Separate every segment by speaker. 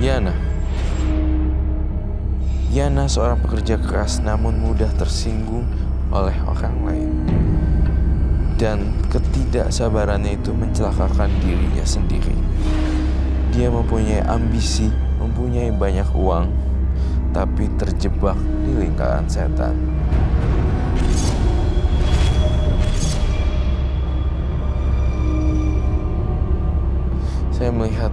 Speaker 1: Yana. Yana seorang pekerja keras namun mudah tersinggung oleh orang lain. Dan ketidaksabarannya itu mencelakakan dirinya sendiri. Dia mempunyai ambisi, mempunyai banyak uang, tapi terjebak di lingkaran setan. Saya melihat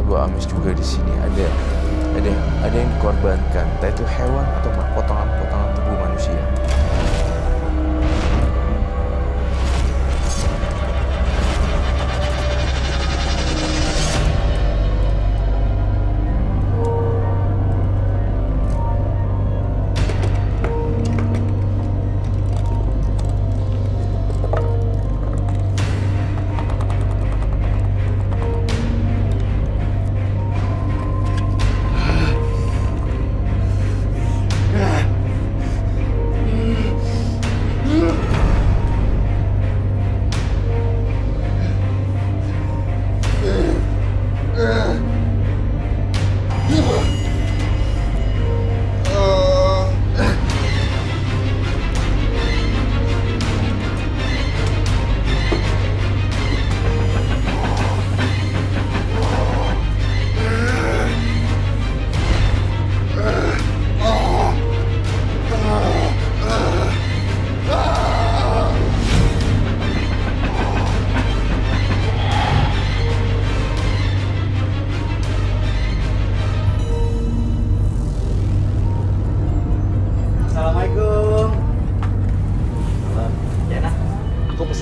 Speaker 1: Bu Amis juga di sini ada yang dikorbankan, entah itu hewan atau potongan-potongan tubuh manusia.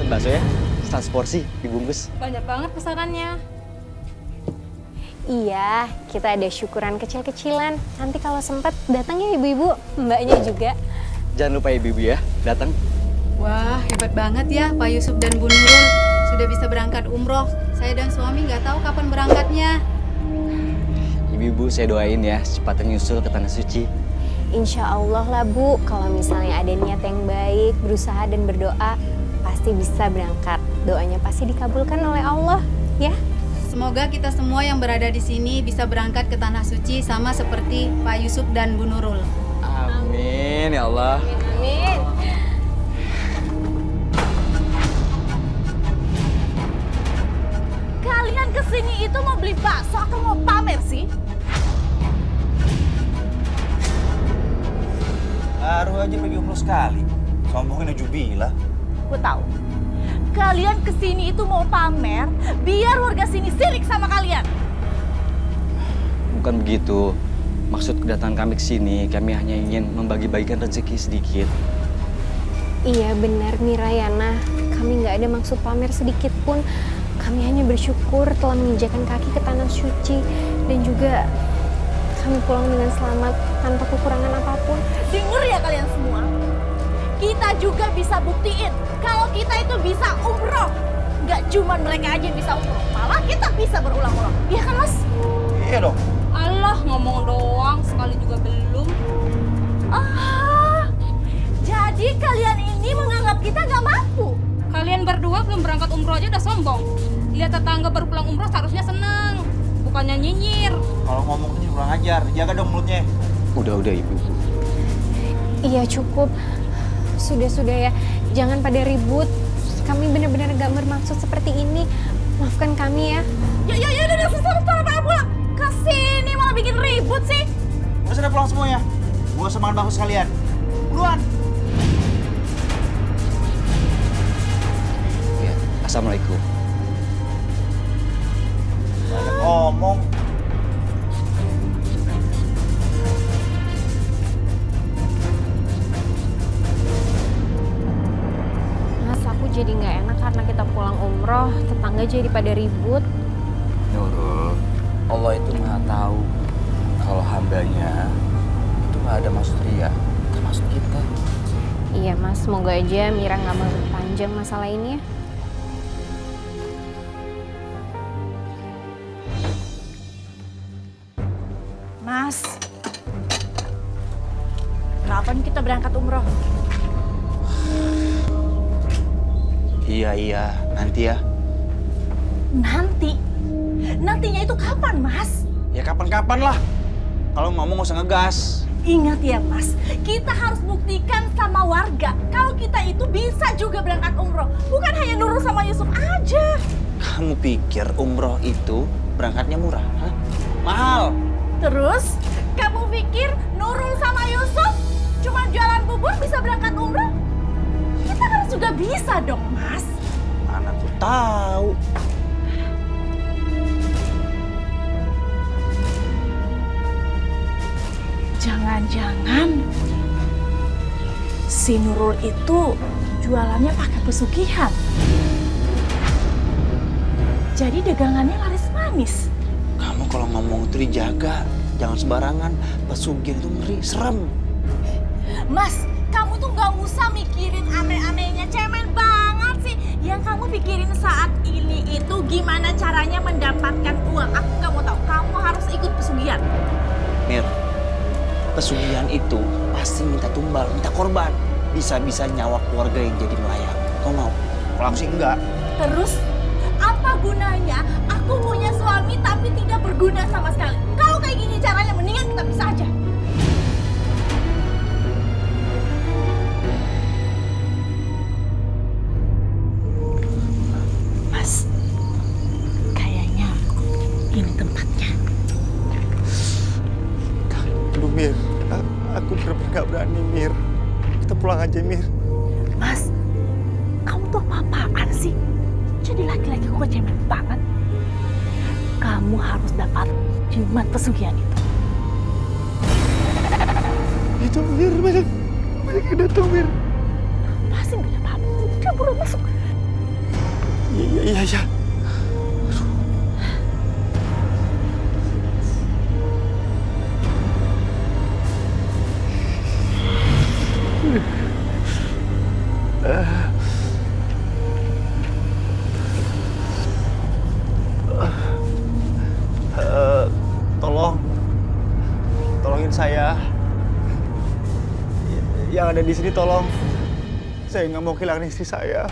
Speaker 2: Bakso ya, 100 porsi dibungkus.
Speaker 3: Banyak banget pesanannya.
Speaker 4: Iya, kita ada syukuran kecil-kecilan. Nanti kalau sempat datang ya ibu-ibu, mbaknya juga.
Speaker 2: Jangan lupa ibu-ibu ya, datang.
Speaker 3: Wah, hebat banget ya Pak Yusuf dan Bu Nurul. Sudah bisa berangkat umroh. Saya dan suami nggak tahu kapan berangkatnya.
Speaker 2: Ibu-ibu saya doain ya, secepatnya nyusul ke Tanah Suci.
Speaker 4: Insya Allah lah Bu, kalau misalnya ada niat yang baik, berusaha dan berdoa, pasti bisa berangkat. Doanya pasti dikabulkan oleh Allah, ya.
Speaker 3: Semoga kita semua yang berada di sini bisa berangkat ke Tanah Suci sama seperti Pak Yusuf dan Bu Nurul.
Speaker 2: Amin ya Allah.
Speaker 4: Amin.
Speaker 5: Kalian kesini itu mau beli bakso atau mau pamer sih?
Speaker 6: Baru aja pergi umroh sekali, sombongin Jubilah.
Speaker 5: Gue tahu. Kalian kesini itu mau pamer, biar warga sini sirik sama kalian.
Speaker 2: Bukan begitu. Maksud kedatangan kami ke sini, kami hanya ingin membagi-bagikan rezeki sedikit.
Speaker 4: Iya benar Mirayana, kami nggak ada maksud pamer sedikit pun. Kami hanya bersyukur telah menginjakan kaki ke Tanah Suci dan juga kami pulang dengan selamat tanpa kekurangan apapun.
Speaker 5: Dengar ya kalian semua. Kita juga bisa buktiin kalau kita itu bisa umroh. Nggak cuma mereka aja yang bisa umroh, malah kita bisa berulang-ulang. Iya kan Mas?
Speaker 6: Iya dong.
Speaker 3: Allah, ngomong doang, sekali juga belum.
Speaker 5: Jadi kalian ini menganggap kita nggak mampu?
Speaker 3: Kalian berdua belum berangkat umroh aja udah sombong. Lihat tetangga baru pulang umroh seharusnya seneng, bukannya nyinyir.
Speaker 6: Kalau ngomong ini kurang ajar, jaga dong mulutnya.
Speaker 2: Udah ibu-ibu.
Speaker 4: Iya cukup. Sudah ya, jangan pada ribut. Kami benar-benar gak bermaksud seperti ini. Maafkan kami ya.
Speaker 5: Ya udah susah pada pulang. Kesini malah bikin ribut sih.
Speaker 6: Udah sudah pulang semuanya. Gua semangat bagus kalian. Buruan.
Speaker 2: Ya, assalamualaikum.
Speaker 6: Banyak ngomong.
Speaker 4: Mas, aku jadi gak enak karena kita pulang umroh. Tetangga jadi pada ribut.
Speaker 1: Nurul, Allah itu maha tahu kalau hambanya itu gak ada maksud ria, termasuk kita.
Speaker 4: Iya mas, semoga aja Mira gak mau panjang masalah ini ya.
Speaker 5: Mas, kapan kita berangkat umroh?
Speaker 6: Iya, nanti ya.
Speaker 5: Nanti? Nantinya itu kapan, Mas?
Speaker 6: Ya kapan-kapan lah. Kalau ngomong nggak usah ngegas.
Speaker 5: Ingat ya Mas, kita harus buktikan sama warga kalau kita itu bisa juga berangkat umroh. Bukan hanya Nurul sama Yusuf aja.
Speaker 6: Kamu pikir umroh itu berangkatnya murah? Hah? Mahal.
Speaker 5: Terus, kamu pikir Nurul sama Yusuf cuma jualan bubur bisa berangkat umroh? Kita harus juga bisa dong Mas.
Speaker 6: Mana tuh tahu.
Speaker 5: Jangan-jangan si Nurul itu jualannya pakai pesugihan. Jadi dagangannya laris manis.
Speaker 6: Kamu kalau ngomong itu dijaga. Jangan sembarangan. Pesugihan itu ngeri, serem.
Speaker 5: Mas, kamu tuh gak usah mikirin aneh-anehnya, cemen banget sih. Yang kamu pikirin saat ini itu gimana caranya mendapatkan uang. Aku gak mau tahu, kamu harus ikut pesugihan.
Speaker 6: Mir, pesugihan itu pasti minta tumbal, minta korban. Bisa-bisa nyawa keluarga yang jadi melayang. Kau mau? Kalau aku sih enggak.
Speaker 5: Terus, apa gunanya aku punya suami tapi tidak berguna sama sekali? Kalau kayak gini caranya, mendingan kita bisa aja. Mas, kayaknya ini tempatnya.
Speaker 6: Aduh Mir, aku bener-bener gak berani Mir. Kita pulang aja Mir.
Speaker 5: Mas, kamu tuh apa-apaan sih? Jadi laki-laki kok cemen banget. Kamu harus dapat jimat pesugihan itu.
Speaker 6: Itu Mir, banyak yang datang Mir.
Speaker 5: Pasti gak ada apa-apa. Udah buruan masuk.
Speaker 6: Iya. Tolongin saya. Yang ada di sini tolong. Saya nggak mau kehilangan istri saya.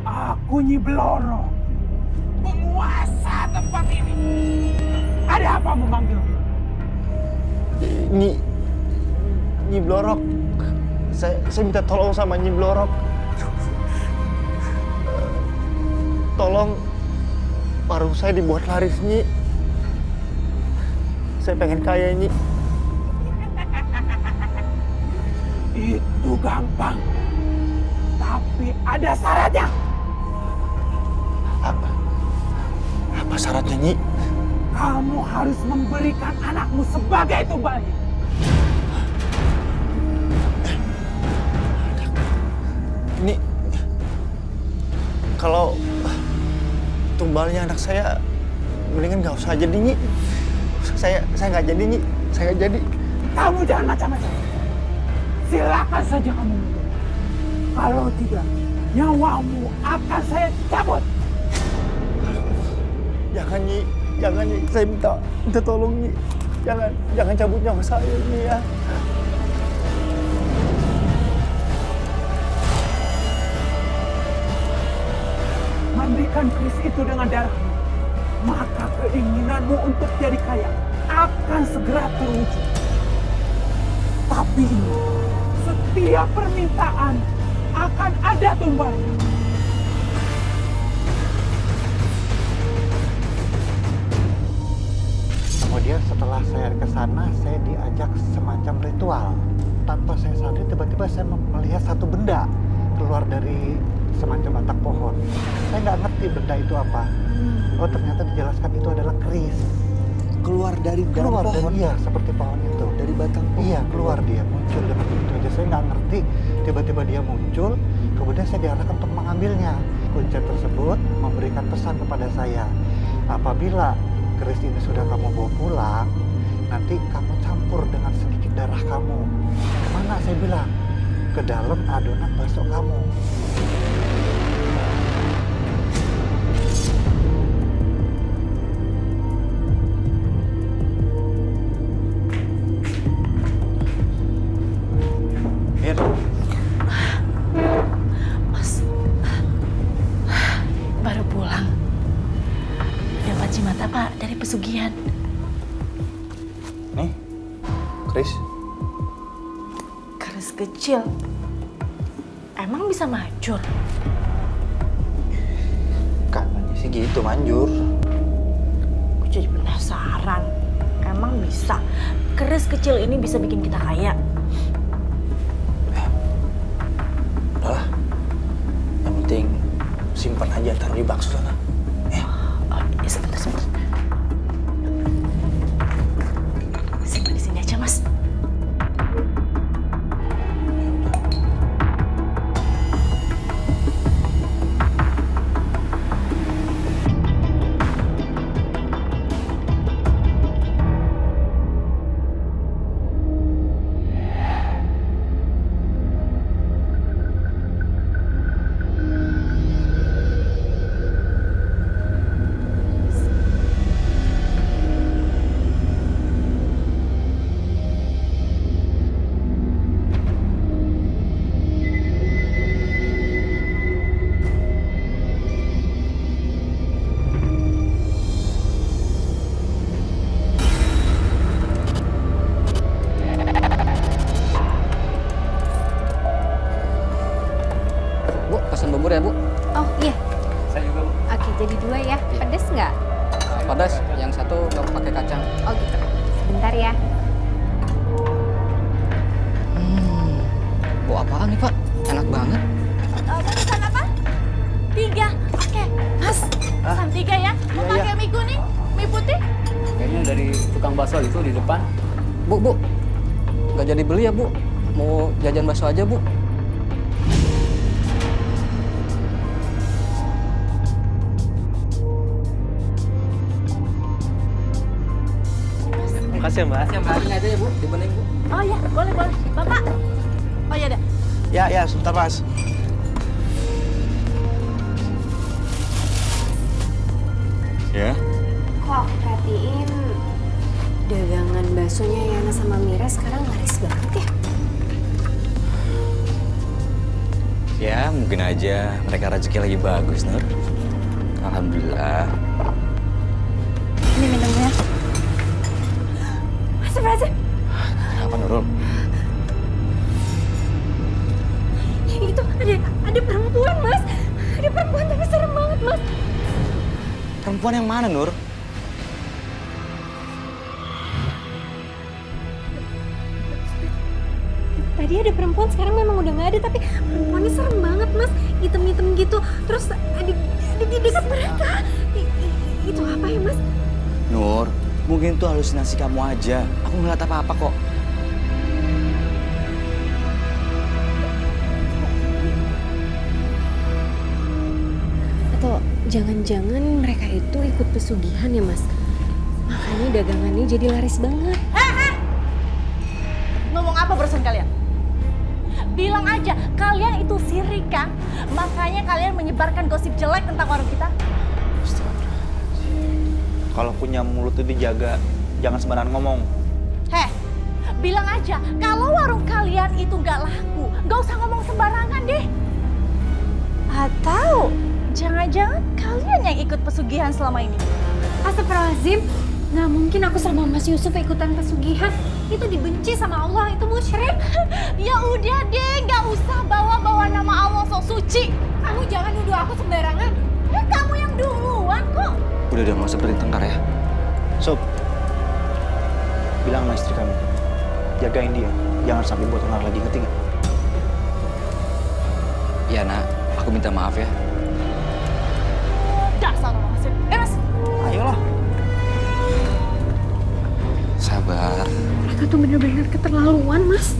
Speaker 7: Aku Nyi Bloro, penguasa tempat ini. Ada apa memanggil?
Speaker 6: Nyi Blorok. Saya minta tolong sama Nyi Blorok. Tolong warung saya dibuat laris, Nyi. Saya pengen kaya, Nyi.
Speaker 7: Itu gampang. Tapi ada syaratnya.
Speaker 6: Apa syaratnya, Nyi?
Speaker 7: Kamu harus memberikan anakmu sebagai tumbal.
Speaker 6: Ini kalau tumbalnya anak saya mendingan nggak usah jadi, Nyi. Saya nggak jadi, Nyi. Saya nggak jadi.
Speaker 7: Kamu jangan macam-macam. Silakan saja kamu mundur. Kalau tidak, nyawamu akan saya cabut.
Speaker 6: Jangan, Nyi. Jangan, Nyi. Saya minta tolong, Nyi. Jangan cabut nyawa saya, Nyi, ya.
Speaker 7: Mandikan keris itu dengan darahmu, maka keinginanmu untuk jadi kaya akan segera terwujud. Tapi ingat, setiap permintaan akan ada tumbalnya.
Speaker 8: Kemudian setelah saya ke sana, saya diajak semacam ritual. Tanpa saya sadari, tiba-tiba saya melihat satu benda keluar dari semacam batang pohon. Saya nggak ngerti benda itu apa. Oh, ternyata dijelaskan itu adalah keris.
Speaker 6: Keluar dari dalam pohon?
Speaker 8: Iya, seperti pohon itu.
Speaker 6: Dari batang pohon?
Speaker 8: Iya, keluar dia, muncul dengan begitu aja. Saya nggak ngerti, tiba-tiba dia muncul, kemudian saya diarahkan untuk mengambilnya. Kunci tersebut memberikan pesan kepada saya. Apabila keris ini sudah kamu bawa pulang, nanti kamu campur dengan sedikit darah kamu. Kemana? Saya bilang, ke dalam adonan bakso kamu.
Speaker 6: Mir.
Speaker 5: Mas, pesugihan.
Speaker 6: Nih, Chris.
Speaker 5: Keris kecil. Emang bisa manjur?
Speaker 6: Katanya sih gitu, manjur.
Speaker 5: Aku jadi penasaran. Emang bisa? Keris kecil ini bisa bikin kita kaya?
Speaker 6: Udahlah. Yang penting simpan aja, taruh di bakso sana.
Speaker 5: Oh, ya sebentar. Simpan di sini aja, Mas.
Speaker 2: Bu, pesan bubur ya, Bu.
Speaker 4: Oh iya,
Speaker 2: Saya juga, Bu.
Speaker 4: oke jadi 2 ya. Pedes nggak?
Speaker 2: Pedas, yang satu nggak pakai kacang.
Speaker 4: Oh gitu. Sebentar ya.
Speaker 2: Bu, apaan nih, Pak? Enak banget.
Speaker 5: Mau pesan apa? 3. Oke, Mas. Pesan 3 ya. Mau pakai mie kuning, mie putih?
Speaker 9: Kayaknya dari tukang bakso itu di depan.
Speaker 2: Bu, nggak jadi beli ya, Bu. Mau jajan bakso aja, Bu.
Speaker 9: Makasih ya, Mbak.
Speaker 2: Ini aja ya, Bu. Dibening, Bu.
Speaker 5: Oh ya, boleh. Bapak. Oh ya, deh.
Speaker 6: Ya, sebentar, Mas. Ya?
Speaker 4: Kok aku perhatiin dagangan baksonya Yana sama Mira sekarang laris banget ya?
Speaker 2: Ya, mungkin aja mereka rezeki lagi bagus, Nur. Alhamdulillah.
Speaker 5: Ini minumnya. Astagfirullahaladzim.
Speaker 2: Kenapa, Nurul?
Speaker 4: Itu ada perempuan, Mas. Ada perempuan tapi serem banget, Mas.
Speaker 2: Perempuan yang mana, Nur?
Speaker 4: Tadi ada perempuan, sekarang memang udah nggak ada, tapi perempuannya serem banget, Mas. Hitam-hitam gitu. Terus ada di dekat mereka. Itu apa ya, Mas?
Speaker 2: Nur, mungkin itu halusinasi kamu aja. Aku nggak lihat apa-apa kok.
Speaker 4: Atau jangan-jangan mereka itu ikut pesugihan ya, Mas? Makanya dagangannya jadi laris banget.
Speaker 5: Ngomong apa barusan kalian? Bilang aja, kalian itu sirik kan? Makanya kalian menyebarkan gosip jelek tentang warung kita.
Speaker 6: Kalau punya mulut itu dijaga, jangan sembarangan ngomong.
Speaker 5: Bilang aja, kalau warung kalian itu nggak laku, nggak usah ngomong sembarangan deh. Atau jangan-jangan kalian yang ikut pesugihan selama ini?
Speaker 4: Astagfirullahaladzim, nggak mungkin aku sama Mas Yusuf ikutan pesugihan. Itu dibenci sama Allah, itu musyrik.
Speaker 5: Ya udah deh, nggak usah bawa-bawa nama Allah sok suci.
Speaker 4: Kamu jangan nuduh aku sembarangan.
Speaker 5: Kamu yang duluan kok.
Speaker 2: Udah nggak usah bertengkar ya.
Speaker 6: Sob, bilang sama istri kamu, jagain dia, jangan sampai buat onar lagi, ngerti nggak?
Speaker 2: Iya, Nak. Aku minta maaf ya.
Speaker 5: Dasar orang asli. Mas.
Speaker 6: Ayolah.
Speaker 2: Sabar.
Speaker 4: Mereka tuh bener-bener keterlaluan, Mas.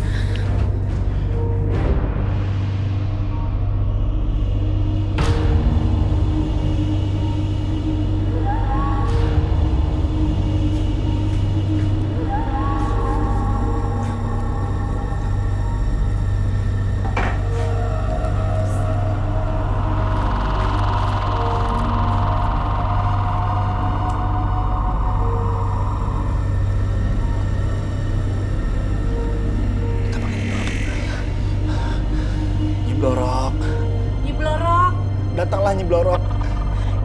Speaker 6: Nyiblorok.
Speaker 5: Nyiblorok.
Speaker 6: Datanglah Nyiblorok.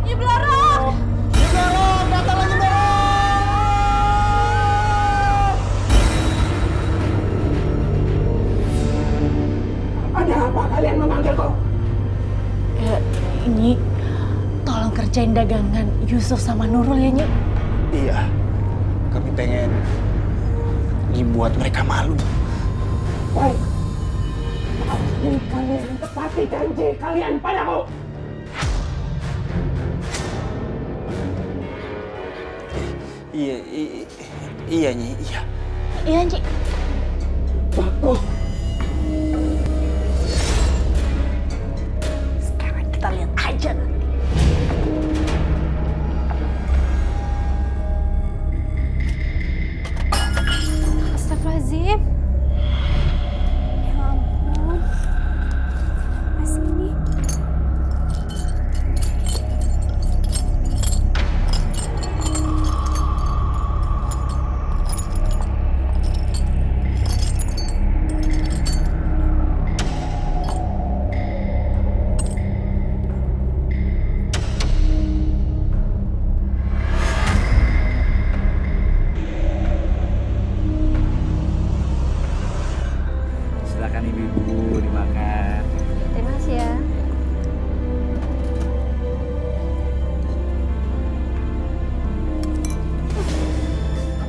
Speaker 5: Nyiblorok.
Speaker 6: Nyiblorok, datanglah Nyiblorok.
Speaker 7: Kenapa kalian memanggilku?
Speaker 5: Nyi, tolong kerjain dagangan Yusuf sama Nurul ya, Nyi.
Speaker 6: Iya, kami pengen dibuat mereka malu.
Speaker 7: Baik. Jadi kalian tepati janji kalian padaku.
Speaker 6: Iya Nyi, iya.
Speaker 5: Iya, Nyi.
Speaker 7: Bagus.
Speaker 5: Sekarang kita lihat aja nanti.
Speaker 4: Astagfirullahaladzim. Ya ampun. Apa sih ini?
Speaker 2: Silakan ibu-ibu dimakan.
Speaker 4: Terima kasih ya.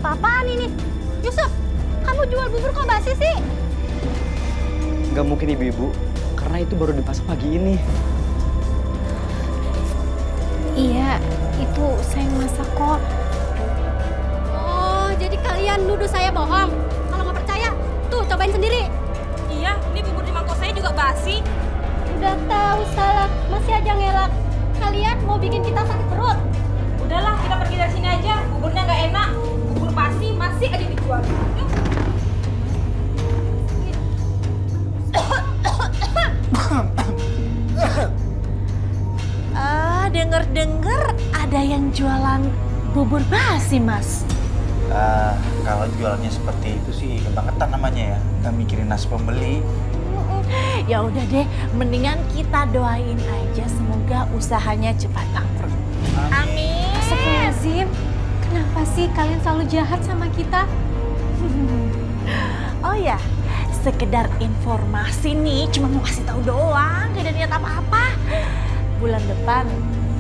Speaker 4: Apa-apaan ini? Yusuf, kamu jual bubur kok basi sih?
Speaker 2: Nggak mungkin ibu-ibu, karena itu baru dimasak pagi ini.
Speaker 4: Iya, itu saya yang masak kok.
Speaker 3: Oh, jadi kalian nuduh saya bohong? Kalau nggak percaya, tuh cobain sendiri.
Speaker 5: Iya, ini bubur di mangkok saya juga basi.
Speaker 3: Udah tahu salah, masih aja ngelak. Kalian mau bikin kita sakit perut?
Speaker 5: Udahlah, kita pergi dari sini aja. Buburnya nggak enak. Bubur basi masih aja dijual. Yuk. Denger-denger ada yang jualan bubur basi, Mas.
Speaker 6: Kalau jualannya seperti itu sih kebangetan namanya ya. Nggak mikirin nasib pembeli.
Speaker 5: Ya udah deh, mendingan kita doain aja semoga usahanya cepat bangkrut. Amin.
Speaker 4: Astagfirullahaladzim. Kenapa sih kalian selalu jahat sama kita?
Speaker 5: Oh ya, sekedar informasi nih, cuma mau kasih tahu doang, gak ada niat apa-apa. Bulan depan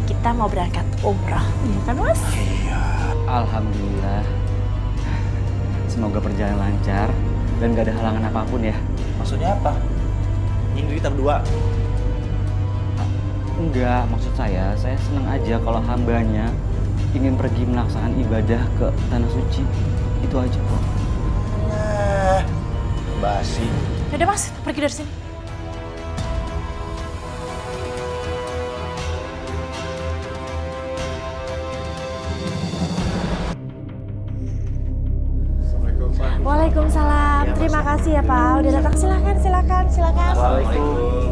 Speaker 5: kita mau berangkat umroh, ya kan Mas?
Speaker 2: Alhamdulillah. Semoga perjalanan lancar dan gak ada halangan apapun ya.
Speaker 6: Maksudnya apa? Nyindir kita berdua?
Speaker 2: Enggak, maksud saya senang aja kalau hambanya ingin pergi melaksanakan ibadah ke tanah suci. Itu aja kok.
Speaker 6: Basi.
Speaker 5: Yaudah Mas, pergi dari sini. Waalaikumsalam. Terima kasih ya Pak. Udah datang, silakan.
Speaker 6: Waalaikumsalam.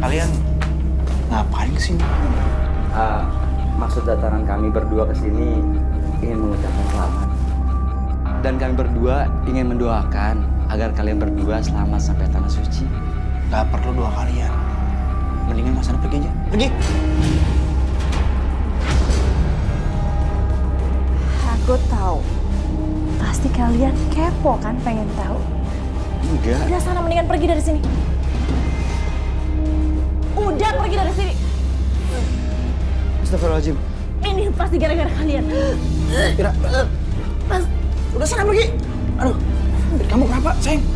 Speaker 6: Kalian ngapain kesini?
Speaker 2: Maksud datangan kami berdua ke sini ingin mengucapkan selamat. Dan kami berdua ingin mendoakan agar kalian berdua selamat sampai tanah suci.
Speaker 6: Gak perlu doa kalian. Mendingan Mas Ana pergi aja. Pergi!
Speaker 5: Aku tahu. Pasti kalian kepo kan, pengen tahu.
Speaker 2: Enggak.
Speaker 5: Udah sana, mendingan pergi dari sini. Udah pergi dari sini.
Speaker 2: Astagfirullahaladzim.
Speaker 5: Ini pasti gara-gara kalian.
Speaker 6: Ira,
Speaker 5: Mas,
Speaker 6: udah sana pergi. Aduh, kamu kenapa, sayang?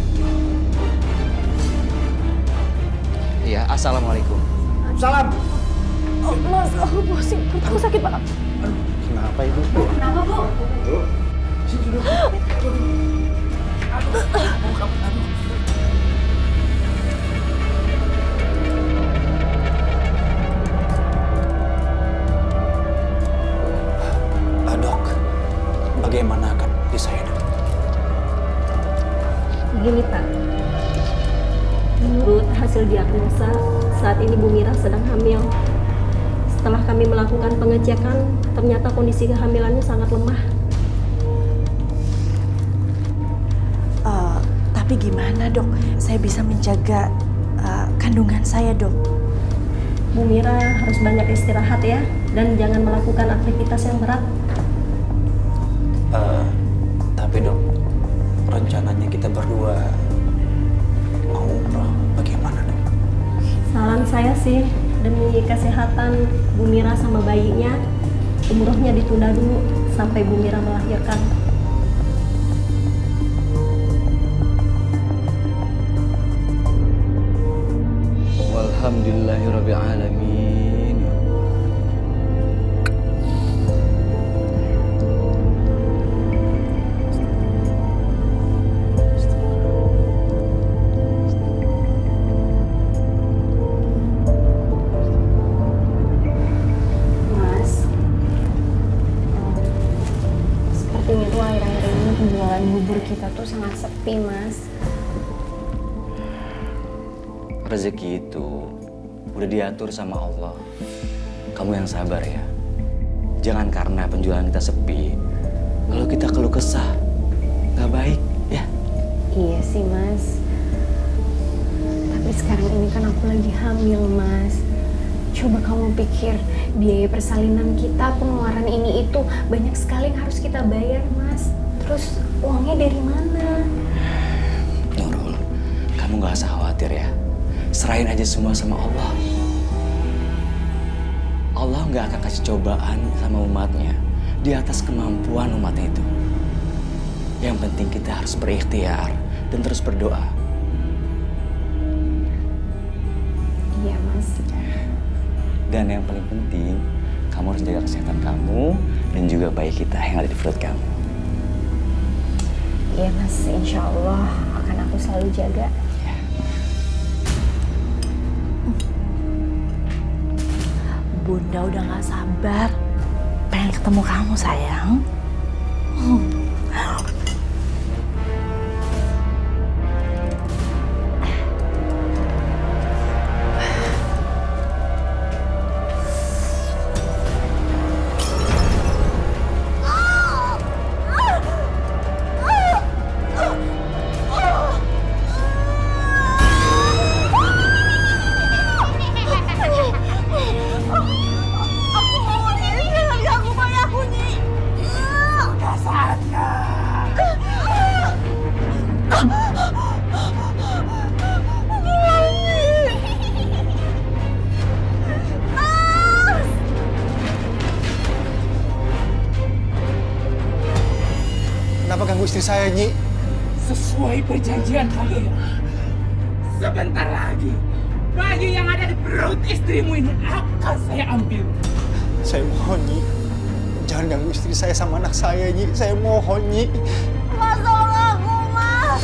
Speaker 2: Iya, assalamualaikum.
Speaker 6: Salam.
Speaker 5: oh, Mas, aku pusing. Perut aku sakit banget.
Speaker 6: Kenapa ibu?
Speaker 3: Kenapa, Bu?
Speaker 6: Dok, bagaimana kondisi saya, Dok?
Speaker 10: Begini Pak, menurut hasil diagnosa, saat ini Bu Mira sedang hamil. Setelah kami melakukan pengecekan, ternyata kondisi kehamilannya sangat lemah.
Speaker 5: Tapi gimana dok? Saya bisa menjaga kandungan saya dok.
Speaker 10: Bu Mira harus banyak istirahat ya, dan jangan melakukan aktivitas yang berat.
Speaker 6: Tapi dok, rencananya kita berdua
Speaker 10: saya sih demi kesehatan Bu Mira sama bayinya, umrohnya ditunda dulu sampai Bu Mira melahirkan.
Speaker 2: Walhamdulillahirrabbilalamin.
Speaker 4: Mas, sepertinya tuh akhir-akhir ini penjualan bubur kita tuh sangat sepi, Mas.
Speaker 2: Rezeki itu udah diatur sama Allah. Kamu yang sabar ya. Jangan karena penjualan kita sepi, lalu kita keluh kesah. Gak baik ya.
Speaker 4: Iya sih, Mas. Tapi sekarang ini kan aku lagi hamil, Mas. Coba kamu pikir, biaya persalinan kita, pengeluaran ini itu banyak sekali yang harus kita bayar, Mas. Terus uangnya dari mana?
Speaker 2: Nurul, kamu gak usah khawatir ya. Serahin aja semua sama Allah. Allah nggak akan kasih cobaan sama umatnya di atas kemampuan umatnya itu. Yang penting kita harus berikhtiar dan terus berdoa.
Speaker 4: Iya, Mas.
Speaker 2: Dan yang paling penting, kamu harus jaga kesehatan kamu dan juga bayi kita yang ada di perut kamu.
Speaker 4: Iya, Mas. Insya Allah akan aku selalu jaga.
Speaker 5: Bunda udah gak sabar pengen ketemu kamu, sayang.
Speaker 6: Kenapa ganggu istri saya, Nyi?
Speaker 7: Sesuai perjanjian kalian, sebentar lagi bayi yang ada di perut istrimu ini akan saya ambil.
Speaker 6: Saya mohon, Nyi. Jangan ganggu istri saya sama anak saya, Nyi. Saya mohon, Nyi.
Speaker 5: Mas, tolong aku, Mas.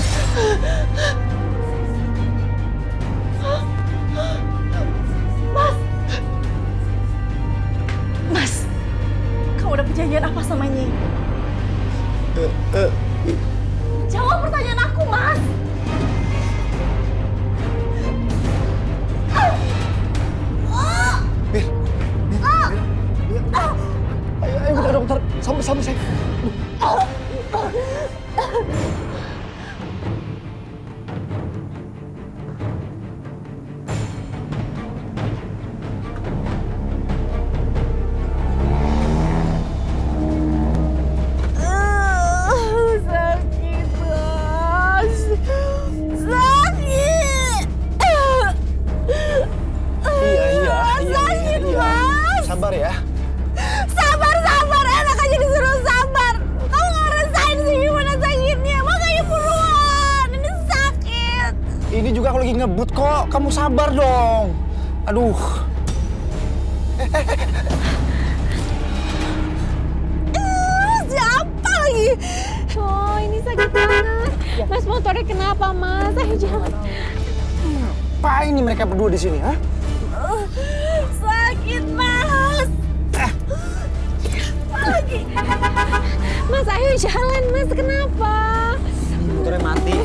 Speaker 5: Mas. Mas, kamu udah perjanjian apa sama Nyi? Jawab pertanyaan aku, Mas.
Speaker 6: Ayo kita dokter, sama saya.
Speaker 5: Sakit, Mas. Sakit.
Speaker 6: Iya.
Speaker 5: Sakit, Mas.
Speaker 6: Sabar ya.
Speaker 5: Sabar, enak aja disuruh sabar. Kamu nggak ngerasain sih gimana sakitnya, makanya buruan. Ini sakit.
Speaker 6: Ini juga aku lagi ngebut kok. Kamu sabar dong. Aduh.
Speaker 5: Siapa lagi?
Speaker 4: Oh, ini sakit banget. Mas, motornya kenapa, Mas? Ayo jangan.
Speaker 6: Apa ini mereka berdua di sini, ha?
Speaker 5: Sakit, Mas. Lagi.
Speaker 4: Mas, ayo jalan, Mas. Kenapa?
Speaker 6: Motornya mati.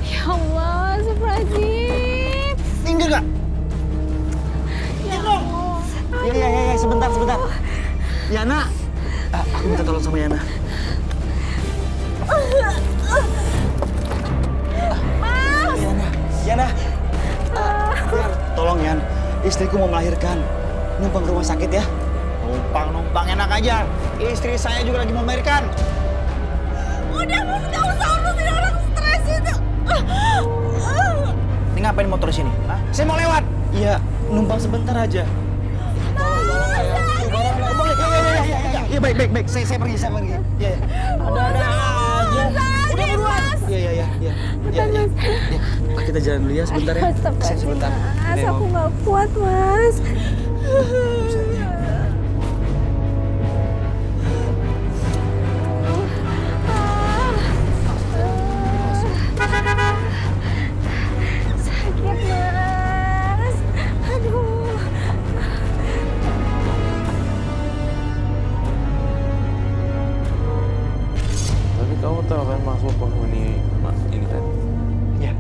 Speaker 4: Ya Allah, Astagfirullahaladzim.
Speaker 6: Tinggal nggak? Iya, sebentar. Yana, aku minta tolong sama Yana.
Speaker 5: Mas.
Speaker 6: Yana, tolong Yan, istriku mau melahirkan. Numpang ke rumah sakit ya. Numpang enak aja. Istri saya juga lagi mau melahirkan.
Speaker 5: Udah, Mas, nggak usah urusin orang stres itu.
Speaker 6: Ini ngapain motor di sini? Hah? Saya mau lewat.
Speaker 2: Iya, numpang sebentar aja.
Speaker 6: Iya baik. Saya pergi. Iya. Ada aja. Udah buruan. Iya.
Speaker 2: Pak, kita jalan dulu ya sebentar ya.
Speaker 6: Saya sebentar.
Speaker 4: Mas, aku nggak kuat, Mas. Sakit, Mas. Aduh.
Speaker 1: Tapi kamu tahu kan makhluk penghuni ini kan?
Speaker 8: Ya,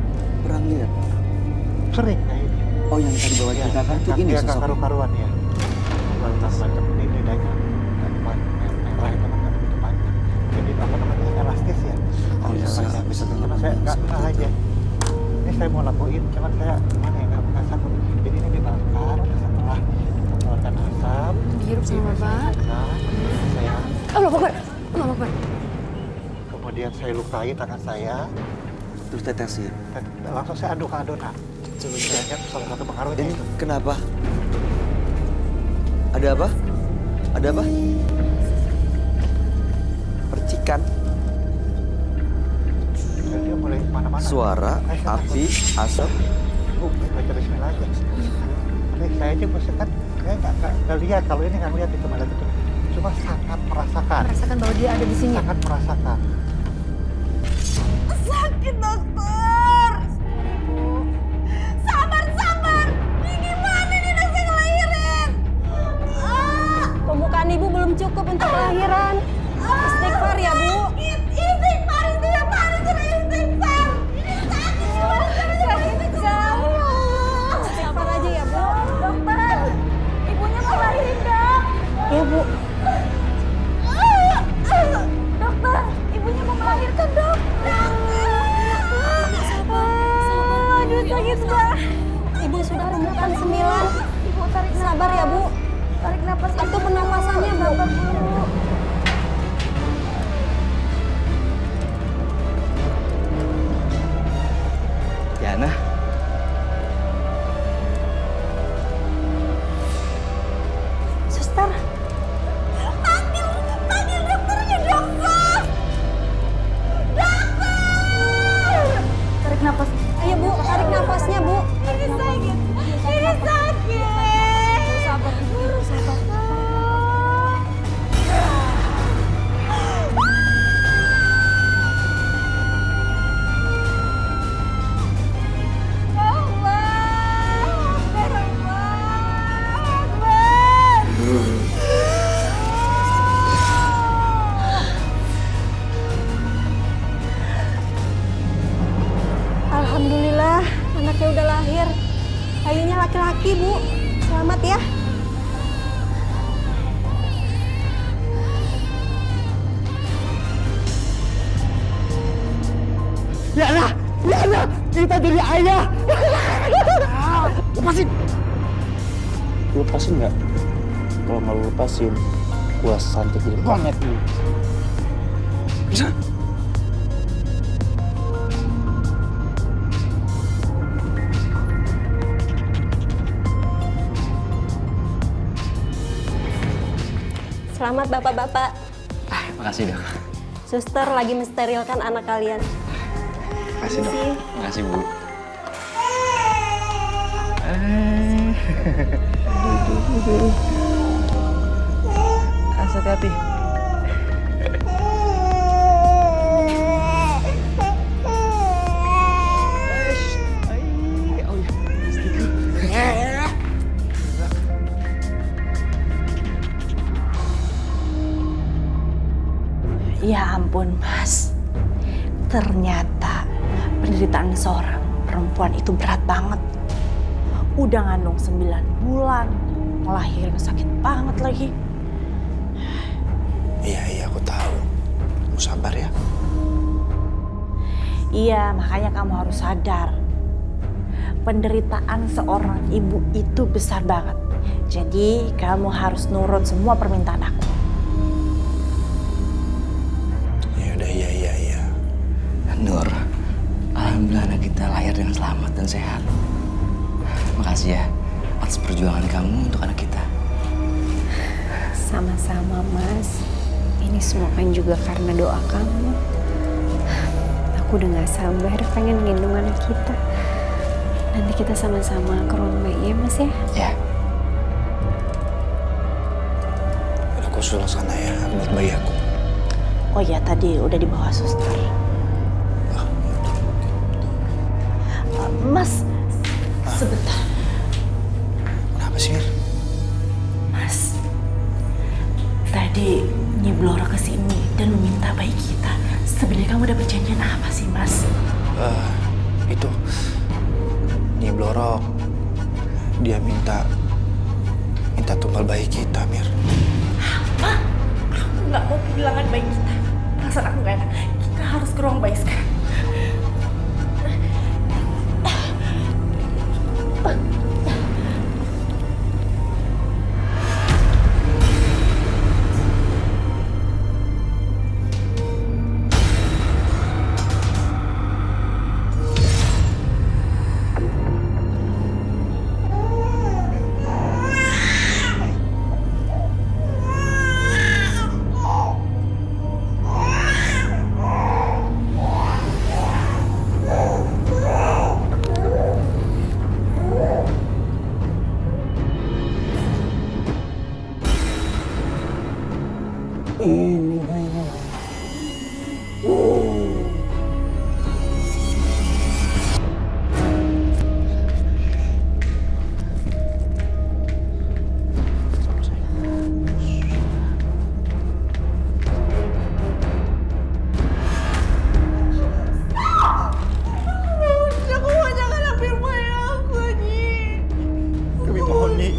Speaker 2: Pernah lihat?
Speaker 8: sering kayak ini.
Speaker 2: Oh, yang tadi bawa ceritakan tuh ini
Speaker 8: Dia
Speaker 2: sosok.
Speaker 8: karu-karuan ya. Macam ini lidahnya merah itu kan begitu panjang. Jadi apa namanya elastis ya.
Speaker 2: Oh, bisa
Speaker 8: Cuma saya nggak aja. Ini saya mau lakuin, cuman saya gimana ya nggak sanggup. Jadi ini dibakar setelah mengeluarkan asap.
Speaker 3: Dihirup sama Bapak.
Speaker 8: Saya
Speaker 3: Allah Akbar. Allah Akbar.
Speaker 8: kemudian saya lukai tangan saya.
Speaker 2: Terus tetesin.
Speaker 8: Dan langsung saya aduk ke adonan. Sebenarnya salah satu pengaruhnya
Speaker 2: Ini
Speaker 8: itu.
Speaker 2: kenapa? Ada apa? Ada apa? Percikan,
Speaker 8: Dan dia mulai mana-mana.
Speaker 2: suara, api, asap.
Speaker 8: Baca bismillah aja. Ini saya aja maksudnya kan, saya nggak lihat kalau ini nggak lihat itu malah gitu. Cuma sangat merasakan.
Speaker 3: Merasakan bahwa dia ada di sini.
Speaker 8: Sangat merasakan.
Speaker 5: Sakit, dokter. Sabar. Ini gimana nih udah saya ngelahirin?
Speaker 10: Pembukaan ibu belum cukup untuk kelahiran. Istighfar ya, Bu.
Speaker 5: Istighfar itu yang paling sudah istighfar. Ini sakit jauh.
Speaker 10: Istighfar aja ya, Bu.
Speaker 5: Dokter, ibunya mau lahirin, Dok.
Speaker 10: Ya, Bu.
Speaker 5: Dokter, ibunya mau melahirkan, Dok.
Speaker 10: Aduh, sakit banget. Ibu sudah rembukan 9.
Speaker 5: Ibu tarik
Speaker 10: Sabar ya, Bu.
Speaker 5: Tarik napas.
Speaker 10: Itu pernapasannya, Bu.
Speaker 2: Yana,
Speaker 10: Suster,
Speaker 5: Panggil dokternya, dokter.
Speaker 10: tarik napas. Ayo, Bu, tarik nafasnya, Bu.
Speaker 5: Ini sakit. Ini sakit.
Speaker 10: Sabar, Ibu. Sabar. Alhamdulillah, anaknya udah lahir. Bayinya laki-laki, Bu. Selamat ya.
Speaker 7: Yana, kita jadi ayah. Lepasin.
Speaker 6: Lepasin nggak? Kalau nggak lu lepasin, gua santet jadi monyet nih. Bisa?
Speaker 10: Selamat bapak-bapak.
Speaker 2: Makasih, Dok.
Speaker 10: Suster lagi mensterilkan anak kalian.
Speaker 2: Makasih, Dok.
Speaker 10: Makasih.
Speaker 2: Makasih, Bu. Hati-hati.
Speaker 5: Ya ampun, Mas. Ternyata penderitaan seorang perempuan itu berat banget. Udah ngandung 9 bulan, ngelahirin sakit banget lagi.
Speaker 6: Iya, aku tahu. Kamu sabar ya.
Speaker 5: Iya, makanya kamu harus sadar. Penderitaan seorang ibu itu besar banget. Jadi kamu harus nurut semua permintaan aku.
Speaker 6: Ya udah, iya.
Speaker 2: Nur, alhamdulillah alhamdulillah anak kita lahir dengan selamat dan sehat. Makasih ya atas perjuangan kamu untuk anak kita.
Speaker 4: Sama-sama, Mas. Ini semua kan juga karena doa kamu. Aku udah gak sabar pengen gendong anak kita. Nanti kita sama-sama ke ruang bayi ya, Mas ya?
Speaker 2: Ya.
Speaker 6: Aku suruh sana ya buat bayi aku.
Speaker 5: Oh ya, tadi udah dibawa suster. Mas, sebentar.
Speaker 6: Kenapa sih, Mir?
Speaker 5: Mas, tadi Nyi Blora kesini dan meminta bayi kita. Sebenarnya kamu udah perjanjian apa sih, Mas?
Speaker 6: Itu Nyi Blorok, dia minta tumbal bayi kita, Mir.
Speaker 5: Apa? Aku nggak mau kehilangan bayi kita. Perasaan aku nggak enak. Kita harus ke ruang bayi sekarang.
Speaker 7: Ini bayinya.
Speaker 6: Kami mohon, Nyi.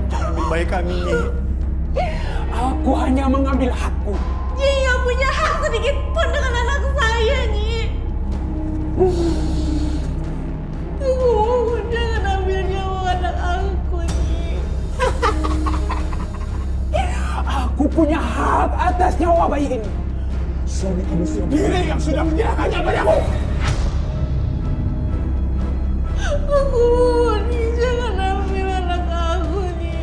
Speaker 6: Jangan ambil bayi kami, Nyi.
Speaker 7: Aku hanya mengambil hakku.
Speaker 5: Nyi nggak punya hak sedikit pun dengan anak saya, Nyi. Aku mohon jangan ambil nyawa anak aku, Nyi.
Speaker 7: Aku punya hak atas nyawa bayi ini. Suami kamu sendiri yang sudah menyerahkannya padaku.
Speaker 5: Aku mohon, Nyi, jangan ambil anak aku, Nyi.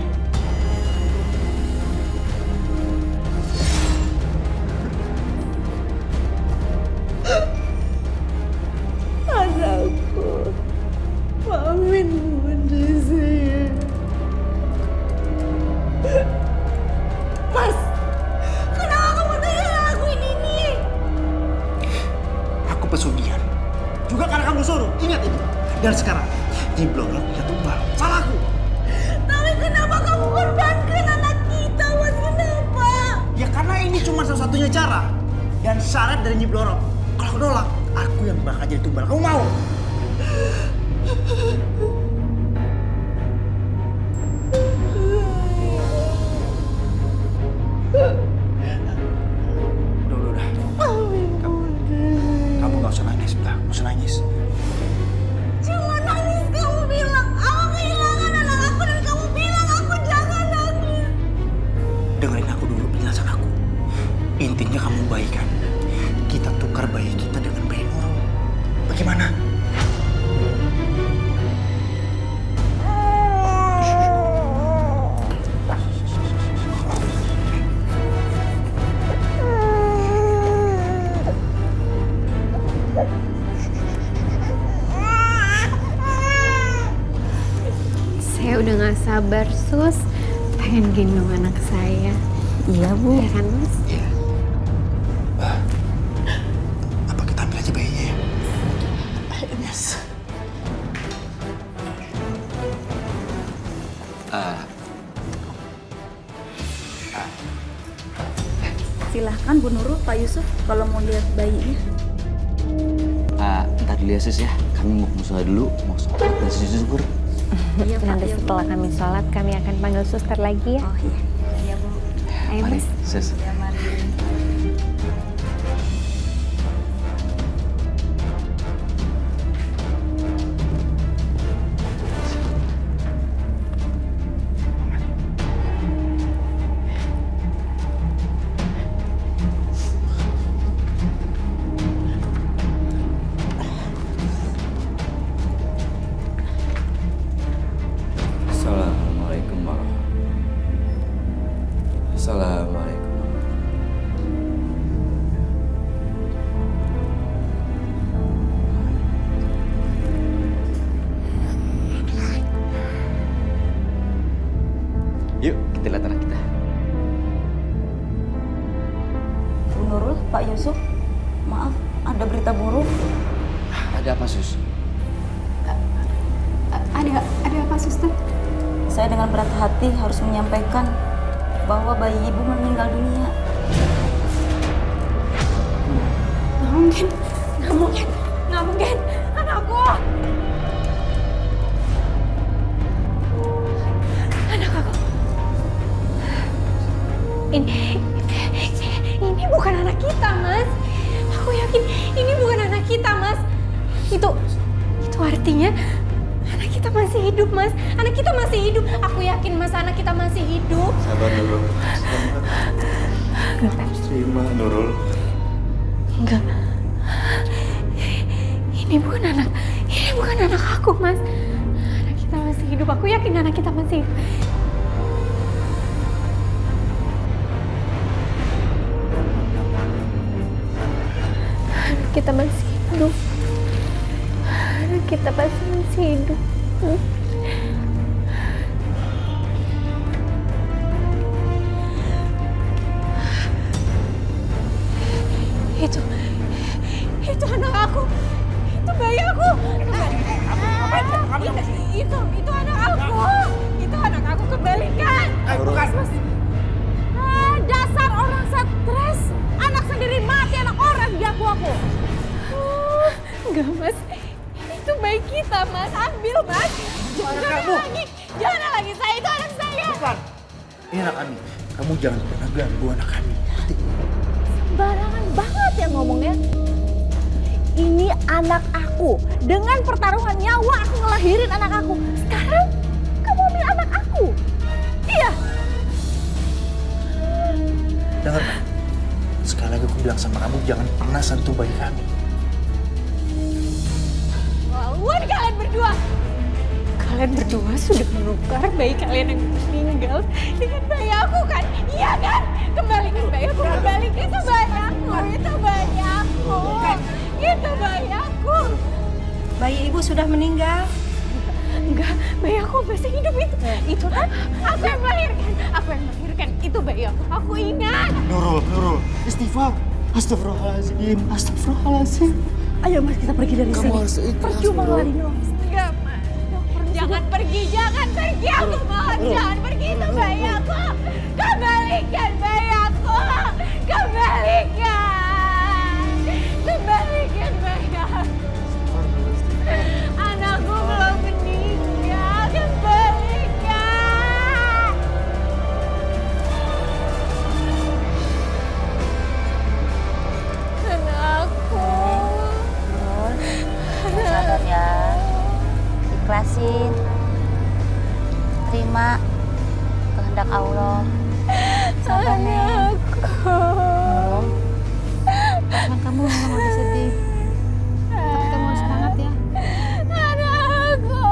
Speaker 5: Anakku, maafin bunda saya. Mas, kenapa kamu tega ngelakuin ini?
Speaker 6: Aku pesugihan. Juga karena kamu suruh. Ingat itu. Dan sekarang, Nyi Blorok punya tumbal. Salahku.
Speaker 5: Tapi kenapa kamu korbankan anak kita, Mas? Kenapa?
Speaker 6: Ya karena ini cuma satu-satunya cara. Dan syarat dari Nyi Blorok. Kalau aku nolak, aku yang bakal jadi tumbal. Kamu mau? Udah. Kamu gak usah nangis, udah. Gak usah nangis.
Speaker 5: Cuma nangis kamu bilang aku kehilangan anak aku dan kamu bilang aku jangan nangis.
Speaker 6: Dengerin aku dulu penjelasan aku. Intinya kamu baikan. Kita tukar bayi kita dengan bayi Nurul. Bagaimana?
Speaker 4: Saya udah gak sabar, Sus. Pengen gendong anak saya. Iya, Bu. Ya kan, Mas?
Speaker 6: Iya. Apa kita ambil aja bayinya ya?
Speaker 5: Yes.
Speaker 10: Silahkan Bu Nurul, Pak Yusuf kalau mau lihat bayinya.
Speaker 2: Ntar dulu ya sis ya, kami mau musola dulu, mau sholat dan sujud syukur.
Speaker 10: Iya, Pak.
Speaker 4: Nanti setelah kami sholat, kami akan panggil suster lagi ya.
Speaker 10: Oh iya. Iya, Bu.
Speaker 4: Ayo,
Speaker 2: Mari
Speaker 4: Mas.
Speaker 2: sis.
Speaker 10: Ya, mari.
Speaker 2: apa, Sus?
Speaker 3: Ada apa, Suster?
Speaker 10: Saya dengan berat hati harus menyampaikan bahwa bayi ibu meninggal dunia.
Speaker 3: Nggak mungkin, anakku. Anak aku. Ini bukan anak kita, Mas. Aku yakin ini bukan anak kita, Mas. Itu artinya anak kita masih hidup, Mas. Anak kita masih hidup. Aku yakin, Mas, anak kita masih hidup.
Speaker 1: Sabar Nurul. Harus terima Nurul.
Speaker 3: Enggak. Ini bukan anak aku, Mas. Anak kita masih hidup. Aku yakin anak kita masih hidup. Anak kita masih hidup. Anak kita pasti masih hidup. Itu anak aku. Itu bayi aku. Itu anak aku. Itu anak aku, kembalikan.
Speaker 7: Bukan.
Speaker 5: Dasar orang stres. Anak sendiri mati, anak orang diaku aku.
Speaker 3: Enggak, Mas. Itu bayi kita, Mas. Ambil, Mas. Jangan lagi. Saya itu anak saya.
Speaker 7: Bukan. Ini anak kami. Kamu jangan pernah ganggu anak kami.
Speaker 5: Sembarangan banget ya ngomongnya. Ini anak aku. Dengan pertaruhan nyawa aku ngelahirin anak aku. Sekarang kamu ambil anak aku. Iya.
Speaker 7: Dengar, Pak. Sekali lagi aku bilang sama kamu, jangan pernah sentuh bayi kami.
Speaker 3: Lawan kalian berdua. Kalian berdua sudah menukar bayi kalian yang meninggal dengan bayi aku, kan? Iya, kan? Kembalikan bayi aku. Kembalikan. Itu bayi aku. Itu bayi aku. Itu bayi aku.
Speaker 10: Bayi ibu sudah meninggal.
Speaker 3: Enggak, bayi aku masih hidup itu. Itu kan aku yang melahirkan. Itu bayi aku. Aku ingat.
Speaker 7: Nurul. Istighfar. Astagfirullahaladzim.
Speaker 10: Ayo Mas, kita pergi dari sini. Percuma lari dong.
Speaker 3: Enggak, Mas. Jangan pergi. Aku mohon, jangan pergi. Itu bayi aku. Kembalikan bayi aku. Kembalikan bayi aku. Anakku belum meninggal. Kembalikan. Anakku.
Speaker 5: Sabar ya. Ikhlasin. Terima kehendak Allah. Sabar, Neng.
Speaker 3: Perasaan kamu memang lagi sedih. Tapi kamu harus semangat ya. Anakku.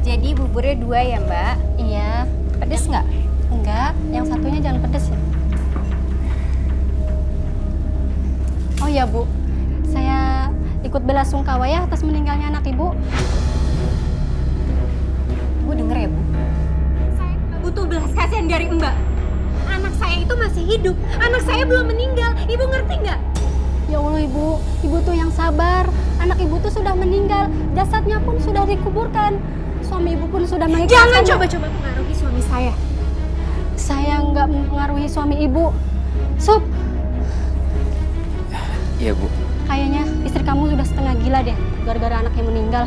Speaker 3: Jadi buburnya 2 ya, Mbak? Iya. Pedes nggak? Enggak. Yang satunya jangan pedes ya. Oh ya, Bu. Saya ikut belasungkawa ya atas meninggalnya anak Ibu. Bu denger ya, Bu? Saya dari Mbak. Anak saya itu masih hidup, anak saya belum meninggal. Ibu ngerti nggak?
Speaker 10: Ya Allah Ibu, Ibu tuh yang sabar. Anak Ibu tuh sudah meninggal, jasadnya pun sudah dikuburkan. Suami Ibu pun sudah mengikhlaskan.
Speaker 3: Jangan coba-coba pengaruhi suami saya.
Speaker 10: Saya nggak mempengaruhi suami Ibu. Sup,
Speaker 2: Iya, Bu.
Speaker 10: kayaknya istri kamu sudah setengah gila deh, gara-gara anaknya meninggal.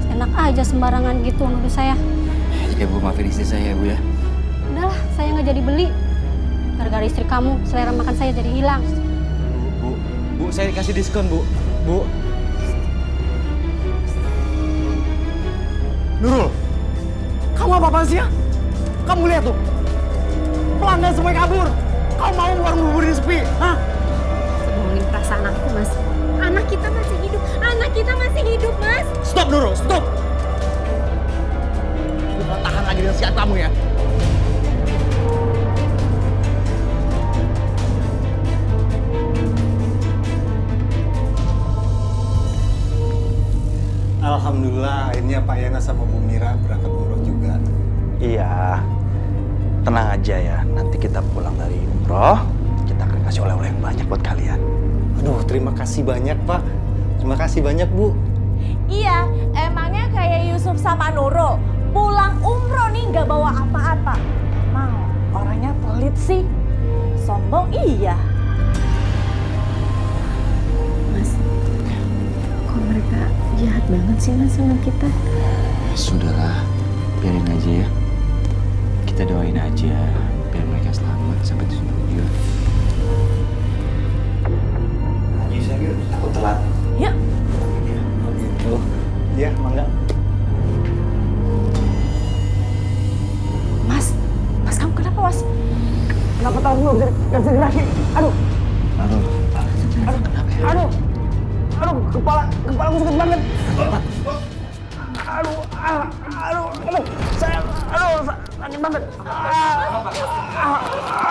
Speaker 10: Enak aja sembarangan gitu nuduh saya.
Speaker 2: Ya, Bu, maafin istri saya, Bu ya.
Speaker 10: Udahlah, saya nggak jadi beli. Gara-gara istri kamu, selera makan saya jadi hilang.
Speaker 2: Bu, saya dikasih diskon, Bu. Bu.
Speaker 6: Nurul, kamu apa-apaan sih ya? Kamu lihat tuh, pelanggan semuanya kabur. Kau mau warung bubur ini sepi, hah?
Speaker 3: Bohongin perasaan aku, Mas. Anak kita masih hidup, anak kita masih hidup, Mas.
Speaker 6: Stop Nurul, stop! Aku gak tahan lagi dengan sikap kamu ya.
Speaker 8: Alhamdulillah akhirnya Pak Yana sama Bu Mira berangkat umroh juga.
Speaker 6: Iya, tenang aja ya. Nanti kita pulang dari umroh, kita akan kasih oleh-oleh yang banyak buat kalian. Aduh, terima kasih banyak Pak. Terima kasih banyak Bu.
Speaker 5: Iya, emangnya kayak Yusuf sama Nurul pulang umroh nih nggak bawa apaan Pak? Mau, orangnya pelit sih. Sombong iya.
Speaker 3: Mas, kok mereka jahat banget sih, Mas, sama kita?
Speaker 2: Sudahlah, biarin aja ya. Kita doain aja biar mereka selamat sampai tujuan.
Speaker 6: Haji saya takut telat.
Speaker 5: Yuk.
Speaker 6: Oh gitu. Iya, mangga.
Speaker 5: Mas kamu kenapa, Mas?
Speaker 7: Kenapa tahu nggak bisa gerak? Aduh, aduh, kepala aku sakit banget. Aduh, saya, sakit banget.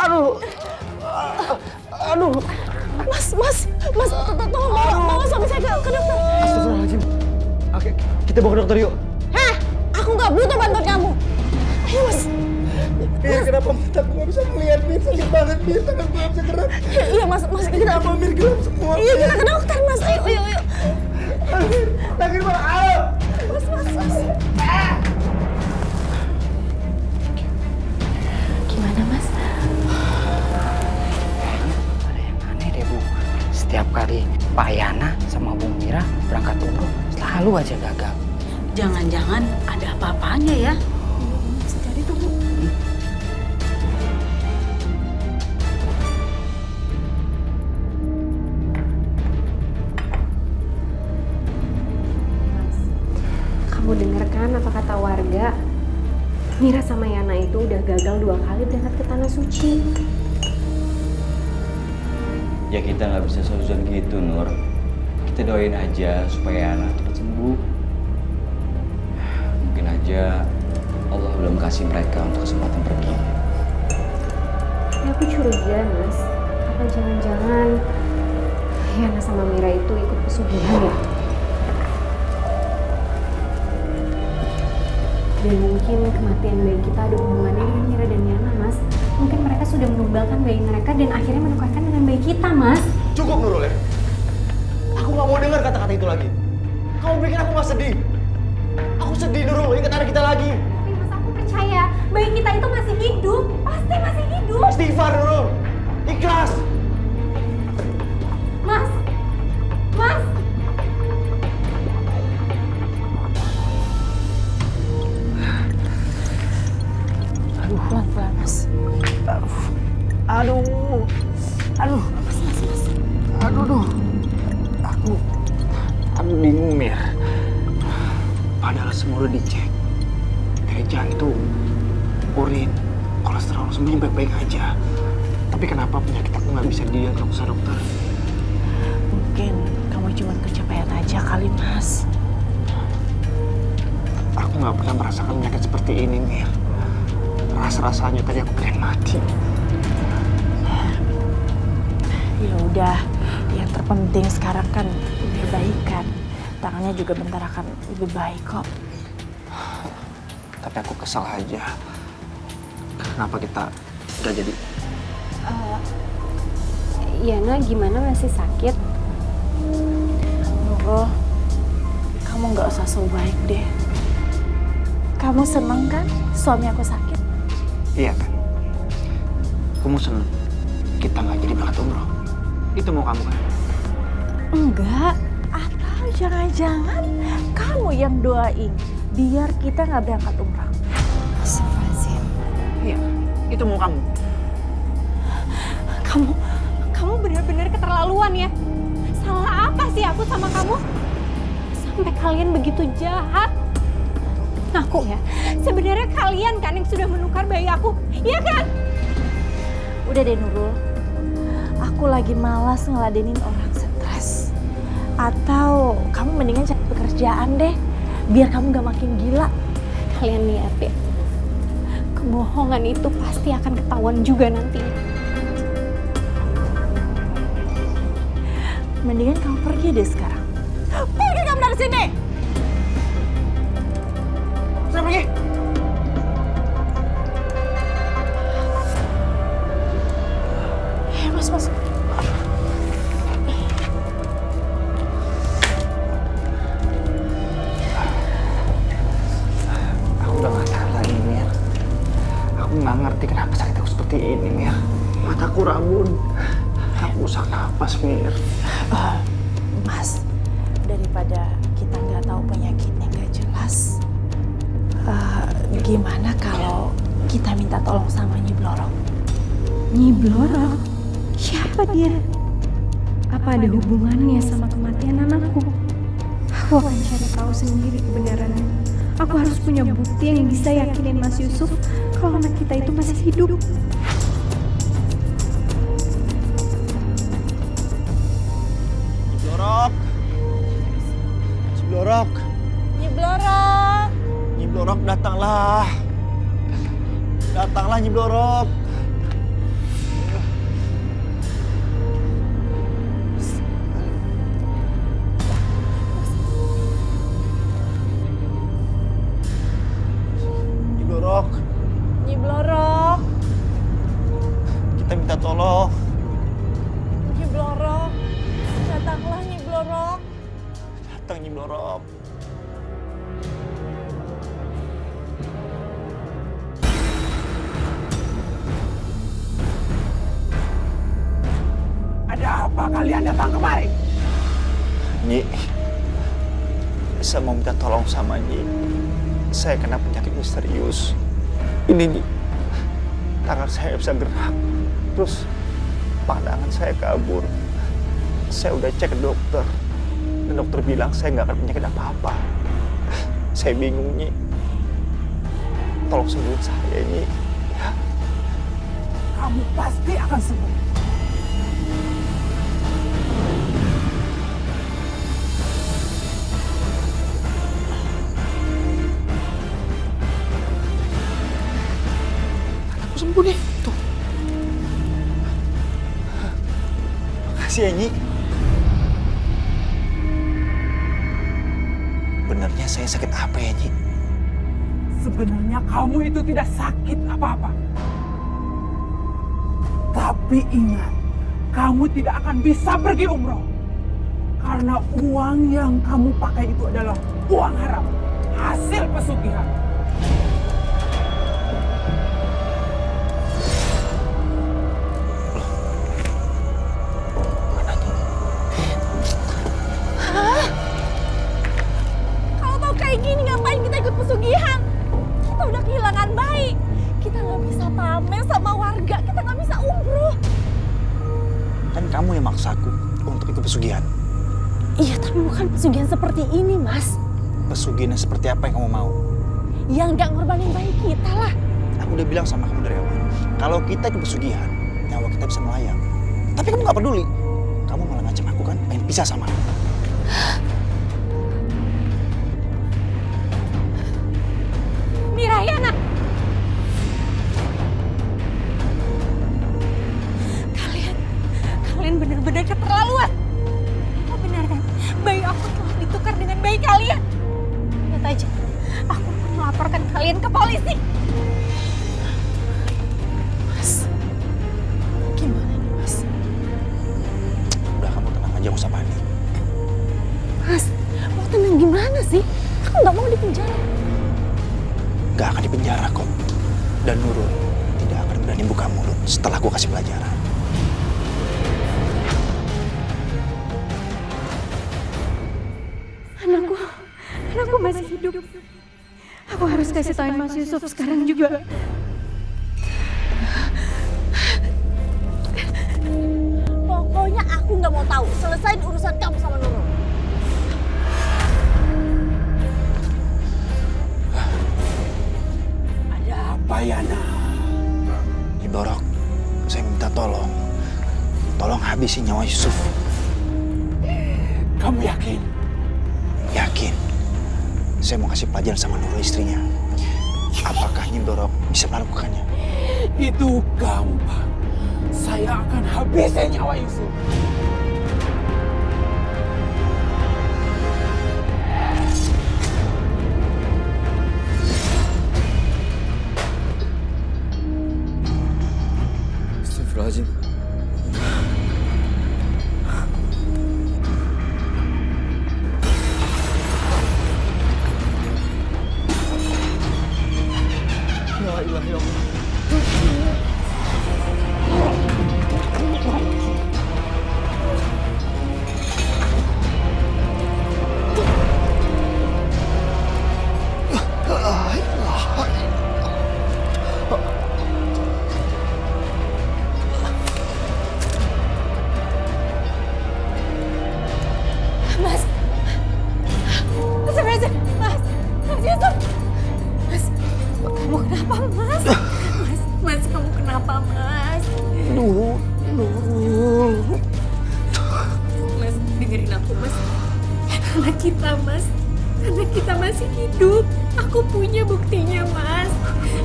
Speaker 7: Aduh.
Speaker 5: Mas, tolong bawa suami saya ke dokter.
Speaker 6: Astagfirullahaladzim. Oke, kita bawa ke dokter yuk.
Speaker 5: Heh, aku nggak butuh bantuan kamu. Ayo, Mas.
Speaker 8: Mir, kenapa mata aku nggak bisa ngeliat? Mir, sakit banget Mir, tangan gue nggak bisa gerak.
Speaker 5: Iya, Mas, kita
Speaker 8: Kenapa Mir gelap semua?
Speaker 5: Iya, kita ke dokter, Mas. Ayo.
Speaker 8: Mir, sakit banget. Ayo.
Speaker 5: Mas. Gimana, Mas?
Speaker 9: Ada yang aneh deh, Bu. Setiap kali Pak Yana sama Bu Mira berangkat umroh, selalu aja gagal.
Speaker 5: Jangan-jangan ada apa-apanya ya? Cari tuh, Bu.
Speaker 4: Kamu dengar kan apa kata warga? Mira sama Yana itu udah gagal 2 kali berangkat ke Tanah Suci.
Speaker 2: Ya kita nggak bisa suzon gitu, Nur. Kita doain aja supaya anak cepat sembuh. Mungkin aja Allah belum kasih mereka untuk kesempatan pergi.
Speaker 4: Ya aku curiga, Mas. Apa jangan-jangan Yana sama Mira itu ikut pesugihan ya? Dan mungkin kematian bayi kita ada hubungannya dengan Mira dan Yana, Mas. Mungkin mereka sudah menumbalkan bayi mereka dan akhirnya menukarkan dengan bayi kita, Mas.
Speaker 6: Cukup Nurul ya. Aku nggak mau dengar kata-kata itu lagi. Kamu bikin aku nggak sedih. Aku sedih Nurul, ingat anak kita lagi.
Speaker 4: Tapi Mas, aku percaya bayi kita itu masih hidup. Pasti masih hidup.
Speaker 6: Istighfar Nurul. Ikhlas.
Speaker 4: Mas.
Speaker 5: Aduh, pelan-pelan, Mas.
Speaker 7: Aduh. Aku bingung, Mir. Padahal semua udah dicek. Dari jantung, urin, kolesterol, semuanya baik-baik aja. Tapi kenapa penyakit aku nggak bisa didiagnosa, dokter?
Speaker 5: Mungkin kamu cuma kecapean aja kali, Mas.
Speaker 7: Aku nggak pernah merasakan penyakit seperti ini, Mir. Rasa-rasanya tadi aku pengen mati.
Speaker 5: Ya udah, yang terpenting sekarang kan udah baik kan. Tangannya juga bentar akan lebih baik kok.
Speaker 7: Tapi aku kesal aja. Kenapa kita nggak jadi?
Speaker 4: Yana gimana, masih sakit?
Speaker 5: Nurul, kamu nggak usah so baik deh. Kamu seneng kan suami aku sakit?
Speaker 7: Iya kan? Kamu seneng kita nggak jadi berangkat umroh? Itu mau kamu kan?
Speaker 5: Enggak. Atau jangan-jangan kamu yang doain biar kita nggak berangkat umrah.
Speaker 4: Astagfirullahaladzim.
Speaker 7: Iya, itu mau kamu.
Speaker 4: Kamu benar-benar keterlaluan ya. Salah apa sih aku sama kamu? Sampai kalian begitu jahat. Ngaku ya, sebenarnya kalian kan yang sudah menukar bayi aku, iya kan?
Speaker 5: Udah deh Nurul, aku lagi malas ngeladenin orang stres. Atau kamu mendingan cari pekerjaan deh, biar kamu gak makin gila.
Speaker 4: Kalian lihat ya, kebohongan itu pasti akan ketahuan juga nantinya.
Speaker 5: Mendingan kamu pergi deh sekarang. Pergi kamu dari sini!
Speaker 7: Saya pergi.
Speaker 5: Mas.
Speaker 7: Aku udah gak tahan lagi, Mir. Aku gak ngerti kenapa sakit aku seperti ini, Mir. Mataku rabun. Aku usah napas, Mir.
Speaker 5: Mas, daripada kita nggak tahu penyakitnya nggak jelas, gimana kalau kita minta tolong sama Nyi Blorok?
Speaker 4: Nyi Blorok? Siapa dia? Apa ada hubungannya sama kematian anakku? Aku akan cari tahu sendiri kebenarannya. Aku harus punya bukti yang bisa yakinin Mas Yusuf kalau anak kita itu masih hidup.
Speaker 5: Nyi Blorok!
Speaker 6: Nyi Blorok, datanglah. Datanglah Nyi Blorok. Nyi Blorok,
Speaker 5: Nyi Blorok!
Speaker 6: kita minta tolong.
Speaker 5: Nyi Blorok! Datanglah Nyi Blorok!
Speaker 6: Datang Nyi Blorok.
Speaker 7: Ada apa kalian datang kemari?
Speaker 6: Nyi, saya mau minta tolong sama Nyi. Saya kena penyakit misterius. Ini Nyi, tangan saya bisa gerak. Terus pandangan saya kabur. Saya udah cek ke dokter. Dan dokter bilang saya nggak akan penyakit apa-apa. Saya bingung, Nyi. Tolong sembuhin saya, Nyi. Ya.
Speaker 7: Kamu pasti akan sembuh. Aku sembuh deh. Tuh.
Speaker 6: Makasih ya, Nyi. Benarnya saya sakit apa ya, Nyi?
Speaker 11: Sebenarnya kamu itu tidak sakit apa-apa. Tapi ingat, kamu tidak akan bisa pergi umroh. Karena uang yang kamu pakai itu adalah uang haram, hasil pesugihan.
Speaker 5: Kalau tahu kayak gini ngapain kita ikut pesugihan? Kita udah kehilangan bayi. Kita nggak bisa pamer sama warga. Kita nggak bisa umroh.
Speaker 6: Kan kamu yang maksa aku untuk ikut pesugihan.
Speaker 5: Iya, tapi bukan pesugihan seperti ini, Mas.
Speaker 6: Pesugihan yang seperti apa yang kamu mau?
Speaker 5: Yang nggak ngorbanin bayi kita lah.
Speaker 6: Aku udah bilang sama kamu dari awal. Kalau kita ikut pesugihan, nyawa kita bisa melayang. Tapi kamu nggak peduli. Kamu malah ngancam aku kan, pengen pisah sama aku.
Speaker 3: Mirayana! Kalian benar-benar keterlaluan. Apa benar kan? Bayi aku telah ditukar dengan bayi kalian. Lihat aja, aku akan melaporkan kalian ke polisi.
Speaker 6: berani buka mulut setelah aku kasih pelajaran.
Speaker 3: Anakku masih hidup. Aku harus kasih tauin Mas Yusuf sekarang juga.
Speaker 5: Pokoknya aku nggak mau tahu. Selesain urusan kamu sama Nurul.
Speaker 11: Ada apa Yana?
Speaker 6: Nyi Borok, saya minta tolong. Tolong habisi nyawa Yusuf.
Speaker 11: Kamu yakin?
Speaker 6: Yakin. Saya mau kasih pelajaran sama Nurul istrinya. Apakah Nyi Borok bisa melakukannya?
Speaker 11: Itu gampang. Saya akan habisi nyawa Yusuf.
Speaker 2: Astagfirullahaladzim.
Speaker 6: La ilaha illallah.
Speaker 3: Mas Yusuf. Kamu kenapa, Mas? Mas, kamu kenapa, Mas? Mas, dengerin aku, Mas. Anak kita masih hidup. Aku punya buktinya, Mas.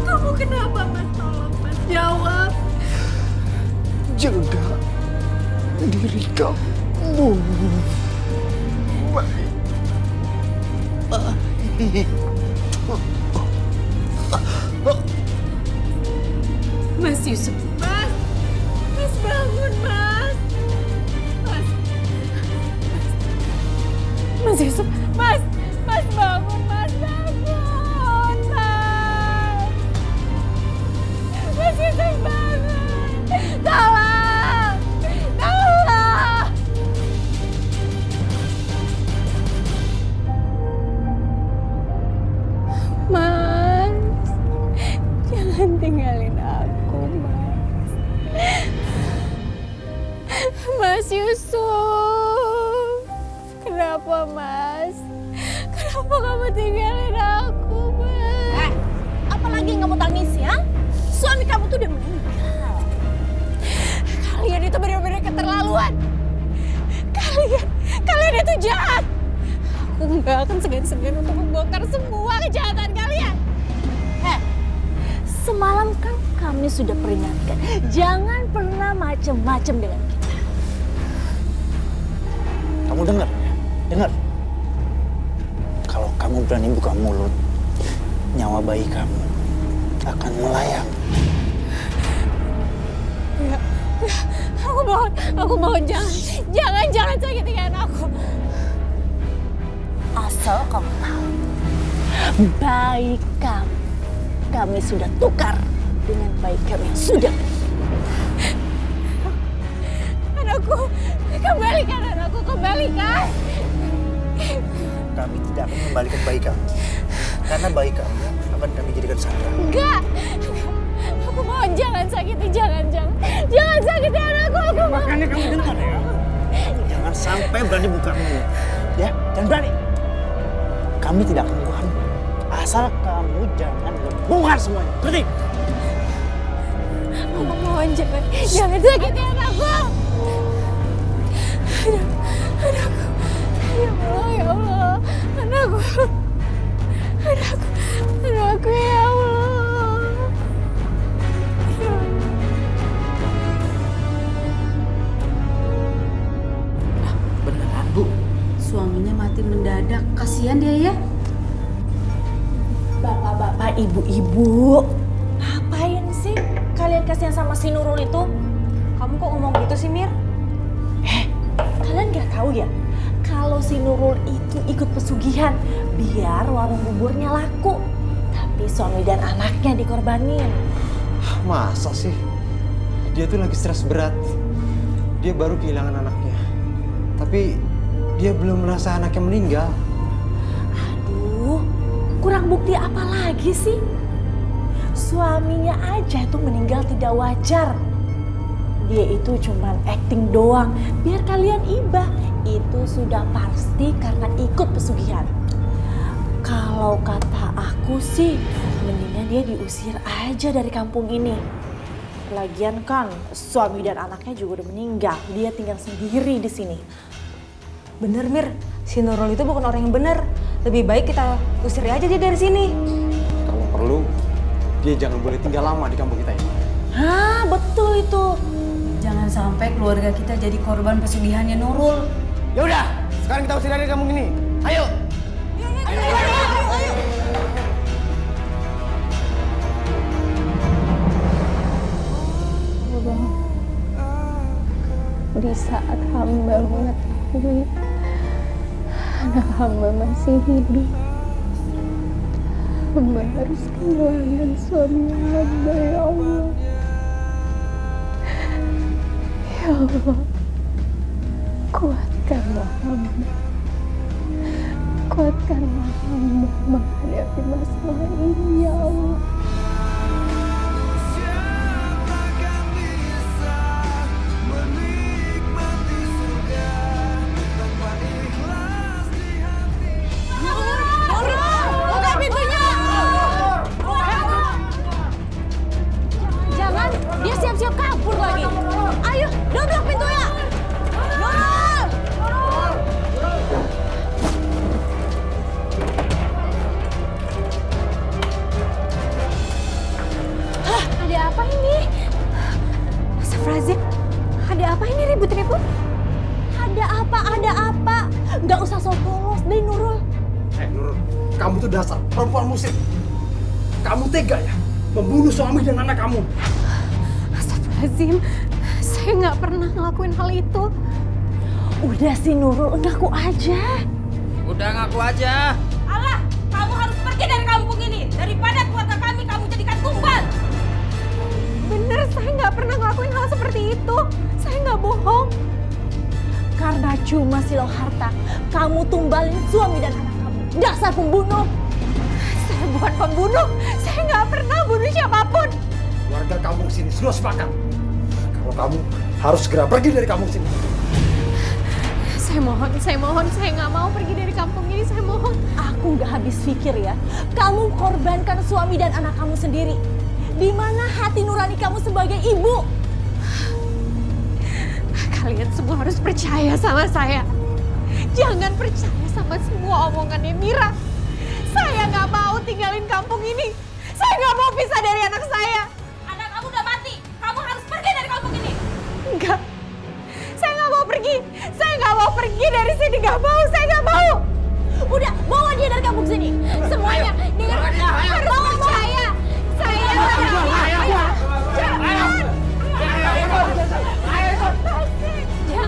Speaker 3: Kamu kenapa, Mas? Tolong, Mas, jawab.
Speaker 6: Jaga diri kamu.
Speaker 3: Mas Yusuf, Mas bangun, Mas. Mas Yusuf, Mas bangun, Mas bangun, Mas. Mas Yusuf bangun, tolong. Mas, jangan tinggalin aku, Mas. Mas Yusuf, kenapa, Mas? Kenapa kamu tinggalin aku, Mas?
Speaker 5: Apalagi kamu tangis ya? Suami kamu tuh udah meninggal.
Speaker 3: Kalian itu benar-benar keterlaluan. Kalian itu jahat. Aku nggak akan segan-segan untuk membongkar semua kejahatan kalian.
Speaker 5: Semalam kan kami sudah peringatkan, jangan pernah macem-macem dengan kita.
Speaker 6: Kamu dengar? Dengar? Kalau kamu berani buka mulut, nyawa bayi kamu akan melayang.
Speaker 3: Ya, aku mohon jangan sakiti anakku.
Speaker 5: Asal kamu tahu, bayi kami sudah tukar dengan bayi kami yang sudah.
Speaker 3: Anakku, kembalikan.
Speaker 6: Kami tidak akan mengembalikan bayi kamu. Karena bayi kamu akan kami jadikan sandra.
Speaker 3: Enggak. Aku mohon jangan sakiti anakku. Aku mohon.
Speaker 6: Makanya kamu dengar ya. Jangan sampai berani buka mulut. Ya, jangan berani. Kami tidak akan buka mulut. Asal kamu jangan ngebongkar semuanya. Ngerti?
Speaker 3: Aku mohon jangan sakiti anakku. Anakku. Ya Allah. Anakku ya Allah.
Speaker 12: Beneran, Bu. Suaminya mati mendadak. Kasihan dia ya.
Speaker 5: Bapak-bapak, ibu-ibu, ngapain sih kalian kasihan sama si Nurul itu?
Speaker 12: Kamu kok ngomong gitu sih, Mir?
Speaker 5: Kalian gak tahu ya, kalau si Nurul itu ikut pesugihan biar warung buburnya laku. Tapi suami dan anaknya dikorbanin.
Speaker 7: Masa sih? Dia tuh lagi stres berat. Dia baru kehilangan anaknya. Tapi dia belum merasa anaknya meninggal.
Speaker 5: Aduh, kurang bukti apa lagi sih? Suaminya aja tuh meninggal tidak wajar. Dia itu cuman acting doang biar kalian iba. Itu sudah pasti karena ikut pesugihan. Kalau kata aku sih, mendingan dia diusir aja dari kampung ini. Lagian kan suami dan anaknya juga udah meninggal. Dia tinggal sendiri di sini.
Speaker 12: Bener Mir, si Nurul itu bukan orang yang bener. Lebih baik kita usir aja dia dari sini.
Speaker 7: Kalau perlu, dia jangan boleh tinggal lama di kampung kita ini.
Speaker 5: Hah, betul itu.
Speaker 12: Jangan sampai keluarga kita jadi korban pesugihannya Nurul.
Speaker 7: Ya udah, sekarang kita usir dari kampung ini. Ayo.
Speaker 4: Di saat hamba mengetahui anak hamba masih hidup, hamba harus kehilangan suami hamba, ya Allah. Ya Allah, kuatkanlah hamba. Kuatkanlah hamba menghadapi masalah ini, ya Allah.
Speaker 5: Buka pintunya! Jangan, dia siap-siap kabur lagi. Ayo, dobrak pintunya! Nurul! Hah, ada apa ini? Astagfirullahaladzim, ada apa ini ribut-ribut? Ada apa? Nggak usah sok polos deh Nurul.
Speaker 7: Nurul, kamu tuh dasar perempuan musik. Kamu tega ya membunuh suami dan anak kamu.
Speaker 4: Astagfirullahaladzim, saya nggak pernah ngelakuin hal itu.
Speaker 5: Udah sih Nurul, ngaku aja.
Speaker 9: Udah ngaku aja.
Speaker 5: Allah, kamu harus pergi dari kampung ini. Daripada keluarga kami kamu jadikan tumbal.
Speaker 4: Bener, saya nggak pernah ngelakuin hal seperti itu. Saya nggak bohong.
Speaker 5: Karena cuma silau harta, kamu tumbalin suami dan anak kamu. Dasar pembunuh.
Speaker 4: Saya bukan pembunuh. Saya nggak pernah bunuh siapapun.
Speaker 7: Warga kampung sini sudah sepakat. Kalau kamu harus segera pergi dari kampung sini.
Speaker 4: Saya mohon, saya nggak mau pergi dari kampung ini. Saya mohon.
Speaker 5: Aku nggak habis pikir ya. Kamu korbankan suami dan anak kamu sendiri. Di mana hati nurani kamu sebagai ibu?
Speaker 4: Kalian semua harus percaya sama saya. Jangan percaya sama semua omongannya Mira. Saya nggak mau tinggalin kampung ini. Saya nggak mau pisah dari anak saya.
Speaker 5: Anak kamu udah mati. Kamu harus pergi dari kampung ini.
Speaker 4: Enggak. Saya nggak mau pergi. Saya nggak mau pergi dari sini. Nggak mau. Saya nggak mau.
Speaker 5: Udah, bawa dia dari kampung sini. Semuanya. Dengar. Harus percaya. Saya jangan.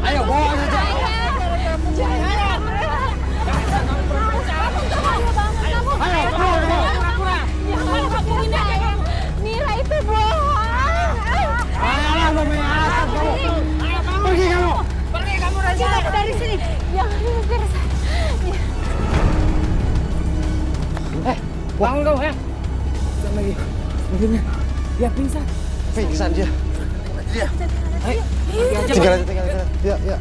Speaker 7: Ayo bawa saja.
Speaker 5: Jangan.
Speaker 4: Mira itu bohong.
Speaker 7: Pergi kamu.
Speaker 9: Pergi kamu dari sini.
Speaker 4: Jangan diusir saya.
Speaker 9: Bangun kau ya.
Speaker 7: Lagi.
Speaker 9: Mobilnya. Dia pingsan.
Speaker 6: Pingsan dia. Tinggal aja. Ya.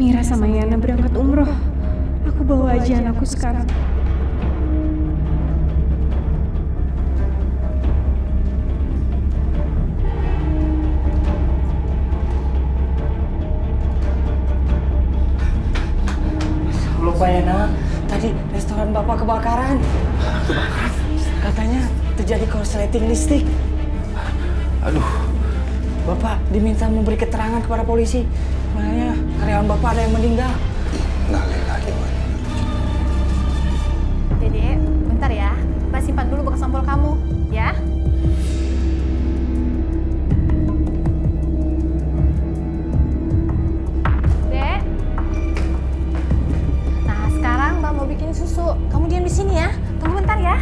Speaker 3: Mira sama Yana berangkat umroh. Aku bawa aja anakku sekarang.
Speaker 9: Lupa ya nak, tadi restoran bapak kebakaran. Kebakaran? Katanya terjadi korsleting listrik. Aduh, bapak diminta memberi keterangan kepada polisi. Makanya karyawan bapak ada yang meninggal.
Speaker 5: Dede, bentar ya. Mbak simpan dulu bekas sampel kamu, ya. Dek. Nah, sekarang Mbak mau bikin susu. Kamu diam di sini ya. Tunggu bentar ya.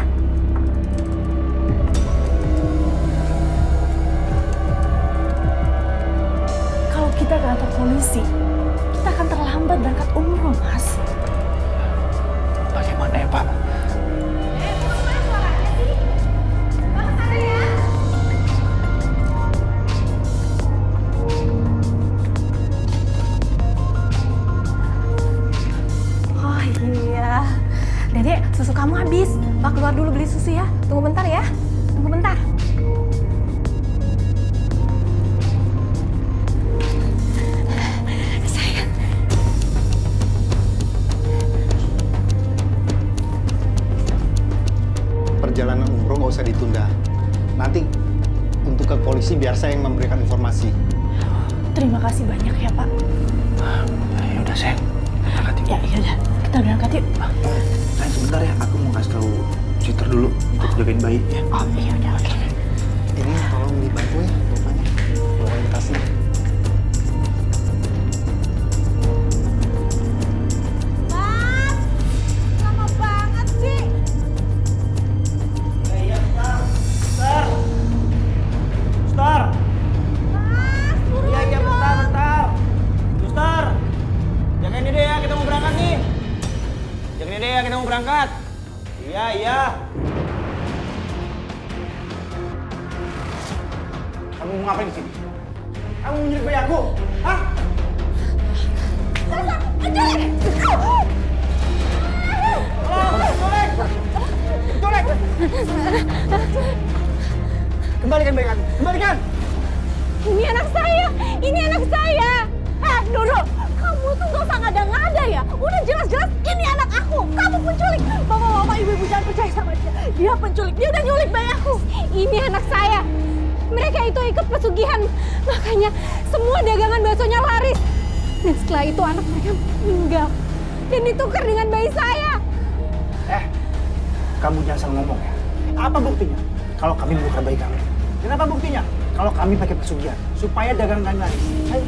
Speaker 5: Kalau kita ke kantor polisi, kita akan terlambat berangkat umroh, Mas.
Speaker 7: Bagaimana ya Pak?
Speaker 5: Oh iya. Dedek, susu kamu habis. Mbak keluar dulu beli susu ya. Tunggu bentar ya. Tunggu bentar. Sayang.
Speaker 6: Perjalanan umroh nggak usah ditunda. Nanti untuk ke polisi biar saya yang memberikan informasi.
Speaker 5: Terima kasih banyak ya, Pak.
Speaker 7: Ya udah sayang, kita berangkat yuk.
Speaker 5: Ya, iya udah. Kita berangkat yuk.
Speaker 7: Sayang sebentar ya, aku mau kasih tahu Sister dulu untuk jagain bayi ya.
Speaker 5: Oh iya udah, oke.
Speaker 6: Ini tolong dibantu ya bapaknya. Bawain tasnya.
Speaker 5: Mas, lama banget sih.
Speaker 7: Suster!
Speaker 5: Mas, buruan
Speaker 7: Iya,
Speaker 5: dong.
Speaker 7: bentar. Suster! Jagain Dede ya, kita mau berangkat nih. Jagain Dede ya, kita mau berangkat. Iya. Kamu mau ngapain di sini? Kamu mau nyulik bayi aku? Hah? Colek! Kembalikan bayi aku, kembalikan!
Speaker 5: Ini anak saya. Ini anak saya. Dodo, kamu tuh gak usah ngada-ngada ya. Udah jelas-jelas ini anak aku. Kamu penculik. Bapak-bapak, ibu-ibu jangan percaya sama dia. Dia penculik. Dia udah nyulik bayi aku.
Speaker 3: Ini anak saya. Mereka itu ikut pesugihan. Makanya semua dagangan baksonya laris. Dan setelah itu anak mereka meninggal. Dan ditukar dengan bayi saya.
Speaker 7: Kamu jangan salah ngomong ya. Apa buktinya? Kalau kami menukar bayi kami. Dan apa buktinya? Kalau kami pakai pesugihan supaya dagangan kami laris. Ayo,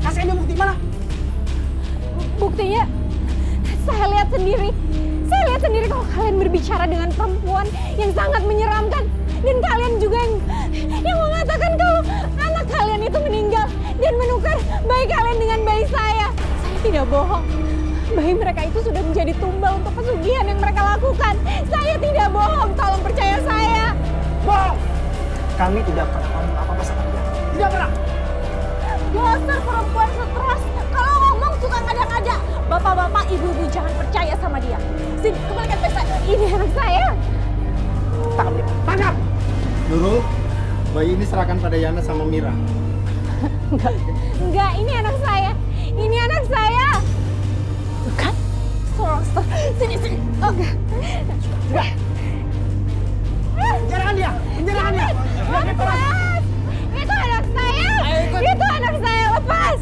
Speaker 7: kasih aja bukti mana?
Speaker 3: Buktinya, saya lihat sendiri. Saya lihat sendiri kalau kalian berbicara dengan perempuan yang sangat menyeramkan. Dan kalian juga yang mengatakan kalau anak kalian itu meninggal dan menukar bayi kalian dengan bayi saya. Saya tidak bohong. Bayi mereka itu sudah menjadi tumbal untuk pesugihan yang mereka lakukan. Saya tidak bohong, tolong percaya saya.
Speaker 7: Bohong! Kami tidak pernah ngomong apa-apa sama dia. Tidak pernah!
Speaker 5: Dasar perempuan stres. Kalau ngomong suka ngada-ngada. Bapak-bapak, ibu-ibu jangan percaya sama dia. Sini, kembalikan bayi saya.
Speaker 3: Ini anak saya.
Speaker 7: Tangkap dia! Tangkap!
Speaker 6: Nurul, bayi ini serahkan pada Yana sama Mira.
Speaker 3: Enggak, ini anak saya. Ini anak saya.
Speaker 5: Bukan? Monster. Sini.
Speaker 3: Enggak.
Speaker 7: Sudah! Penjarakan dia! Penjarakan dia!
Speaker 3: Lepas! Itu anak saya! Itu anak saya! Lepas!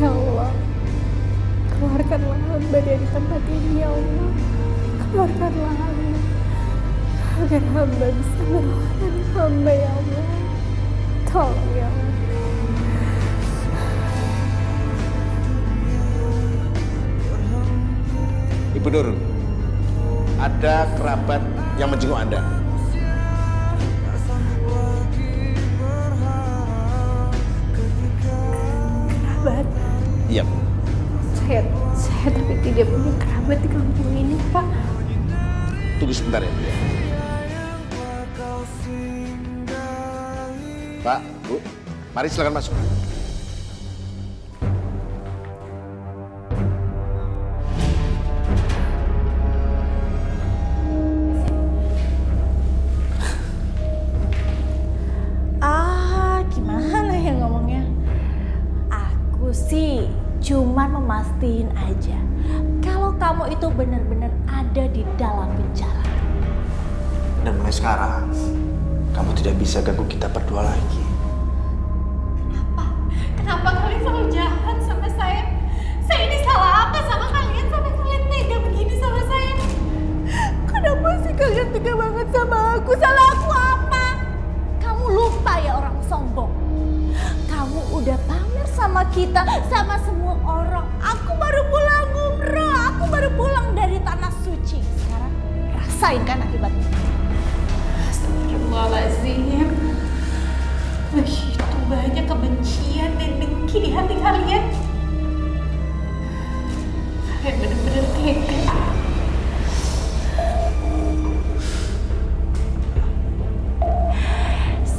Speaker 3: Ya Allah, keluarkanlah hamba dari tempat ini, ya Allah. Keluarkanlah hamba, agar hamba bisa merawat anak hamba, ya Allah. Tolong, ya Allah.
Speaker 13: Ibu Nurul, ada kerabat yang menjenguk Anda.
Speaker 3: Kerabat?
Speaker 13: Iya.
Speaker 3: Saya tapi tidak punya kerabat di kampung ini, Pak.
Speaker 13: Tunggu sebentar ya, Bu. Pak, Bu, mari silakan masuk.
Speaker 5: Gimana ya ngomongnya? Aku sih cuman memastiin aja kalau kamu itu benar-benar ada di dalam penjara.
Speaker 6: Dan mulai sekarang, kamu tidak bisa ganggu kita berdua lagi.
Speaker 3: Kenapa kalian selalu jahat sama saya? Saya ini salah apa sama kalian sampai kalian tega begini sama saya?
Speaker 5: Kenapa sih kalian tega banget sama aku? Salah aku apa? Kamu lupa ya orang sombong. Kamu udah pamer sama kita, sama semua orang. Aku baru pulang umroh, aku baru pulang dari tanah suci. Sekarang rasain kan akibatnya.
Speaker 3: Astagfirullahaladzim. Begitu banyak kebencian dan dengki di hati kalian. Kalian benar-benar tega.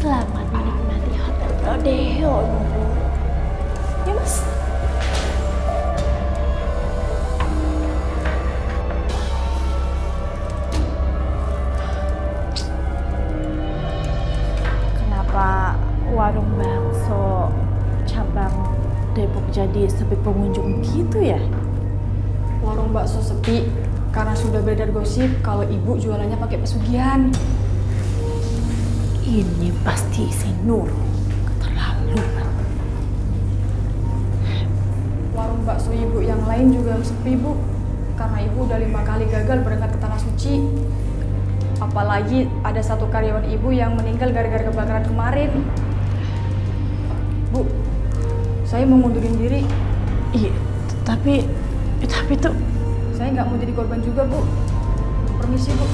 Speaker 5: Selamat menikmati hotel Rodeo, Nurul. Ya, Mas? Kenapa warung bakso cabang Depok jadi sepi pengunjung gitu ya?
Speaker 12: Warung bakso sepi karena sudah beredar gosip kalau ibu jualannya pakai pesugihan.
Speaker 5: Ini pasti si Nur keterlaluan.
Speaker 12: Warung bakso ibu yang lain juga sepi, Bu. Karena ibu udah 5 kali gagal berangkat ke tanah suci. Apalagi ada satu karyawan ibu yang meninggal gara-gara kebakaran kemarin. Bu, saya mau ngundurin diri.
Speaker 5: Iya, tapi tuh
Speaker 12: Saya nggak mau jadi korban juga, Bu. Permisi, Bu.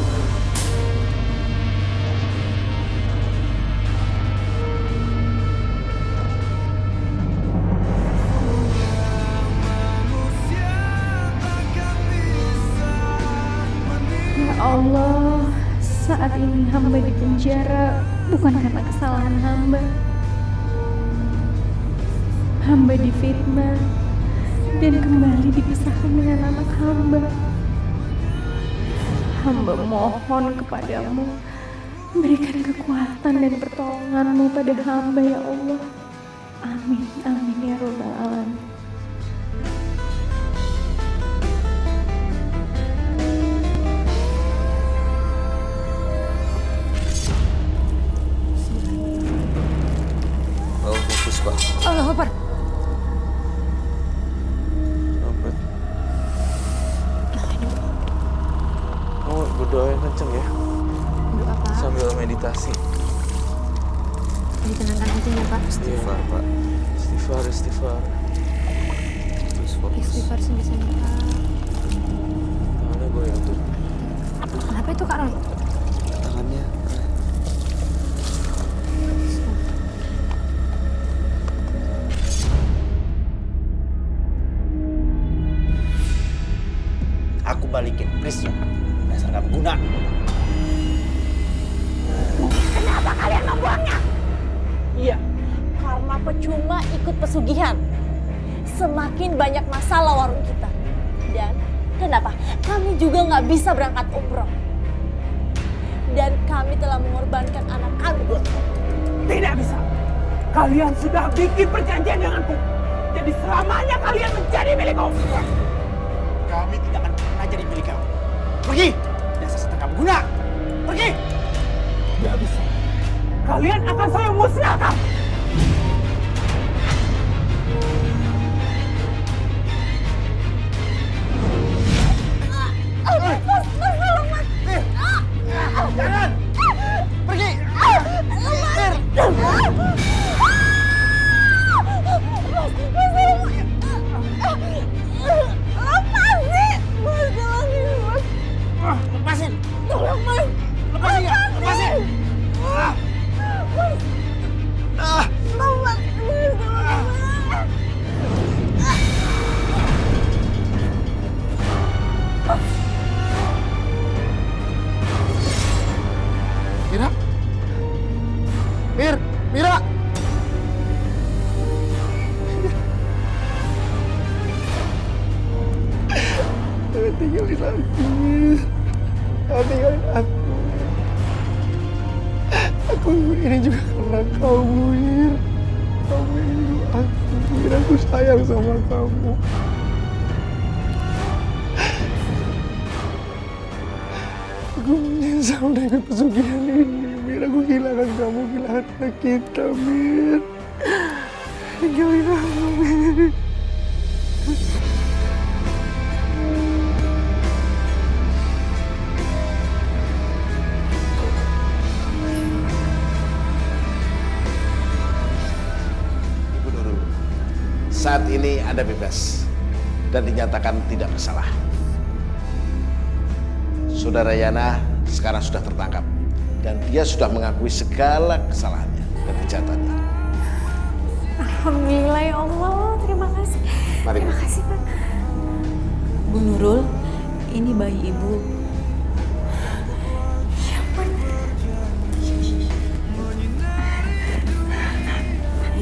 Speaker 4: Ya Allah, saat ini hamba di penjara bukan karena kesalahan hamba. Hamba difitnah dan kembali dipisahkan dengan anak hamba. Hamba mohon kepadamu, berikan kekuatan dan pertolonganmu pada hamba ya Allah. Amin, amin ya Rabbal Alamin.
Speaker 1: Allah fokus, Pak.
Speaker 5: Allah Akbar.
Speaker 1: Ampun. Kamu berdoain kenceng ya,
Speaker 4: Doa Pak,
Speaker 1: sambil meditasi.
Speaker 4: ditenangkan aja ya Pak.
Speaker 1: Istighfar, Pak. Istighfar, istighfar. Terus fokus.
Speaker 4: Istighfar sebisanya Pak.
Speaker 1: Tangannya goyang tuh.
Speaker 4: Kenapa itu Kak Roy?
Speaker 1: Tangannya.
Speaker 6: Aku balikin prisnya. Dasar gak berguna.
Speaker 5: Kenapa kalian membuangnya? Iya, karena percuma ikut pesugihan. Semakin banyak masalah warung kita. Dan apa? Kami juga nggak bisa berangkat umroh. Dan kami telah mengorbankan anak kami buat kamu.
Speaker 11: Tidak bisa. Kalian sudah bikin perjanjian denganku. Jadi selamanya kalian menjadi milikku.
Speaker 6: Kami tidak akan pernah jadi milik kamu. Pergi! Dasar setengah berguna. Pergi!
Speaker 11: Tidak bisa. Kalian akan saya musnahkan.
Speaker 6: Jangan! Pergi! Lepasin! Lepasin ya! Lepasin! tinggalin aku, Mir. Jangan tinggalin aku. Aku ini juga karena kamu, Mir. Kamu itu aku, Mir. Aku sayang sama kamu. Aku menyesal udah ikut pesugihan ini, Mir. Aku kehilangan kamu, kehilangan anak kita, Mir. Tinggalin aku, Mir.
Speaker 13: Ibu Nurul, saat ini Anda bebas dan dinyatakan tidak bersalah. Saudara Yana sekarang sudah tertangkap dan dia sudah mengakui segala kesalahannya dan kejahatannya.
Speaker 3: Alhamdulillah ya Allah, terima kasih.
Speaker 13: Mari.
Speaker 3: Terima kasih Pak.
Speaker 5: Bu Nurul, ini bayi ibu.
Speaker 3: Ya ampun.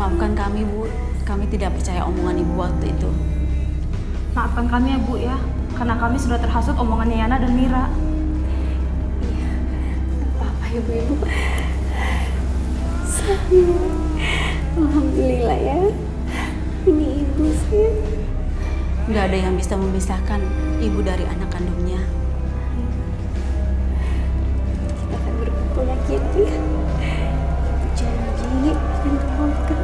Speaker 5: Maafkan kami Bu, kami tidak percaya omongan ibu waktu itu.
Speaker 12: Maafkan kami ya Bu ya, karena kami sudah terhasut omongannya Yana dan Mira.
Speaker 3: Apa ibu-ibu? Sayang. Alhamdulillah ya. Ini ibu sih.
Speaker 5: Nggak ada yang bisa memisahkan ibu dari anak kandungnya.
Speaker 3: Kita akan berkumpul lagi ya. Janji akan memaafkan.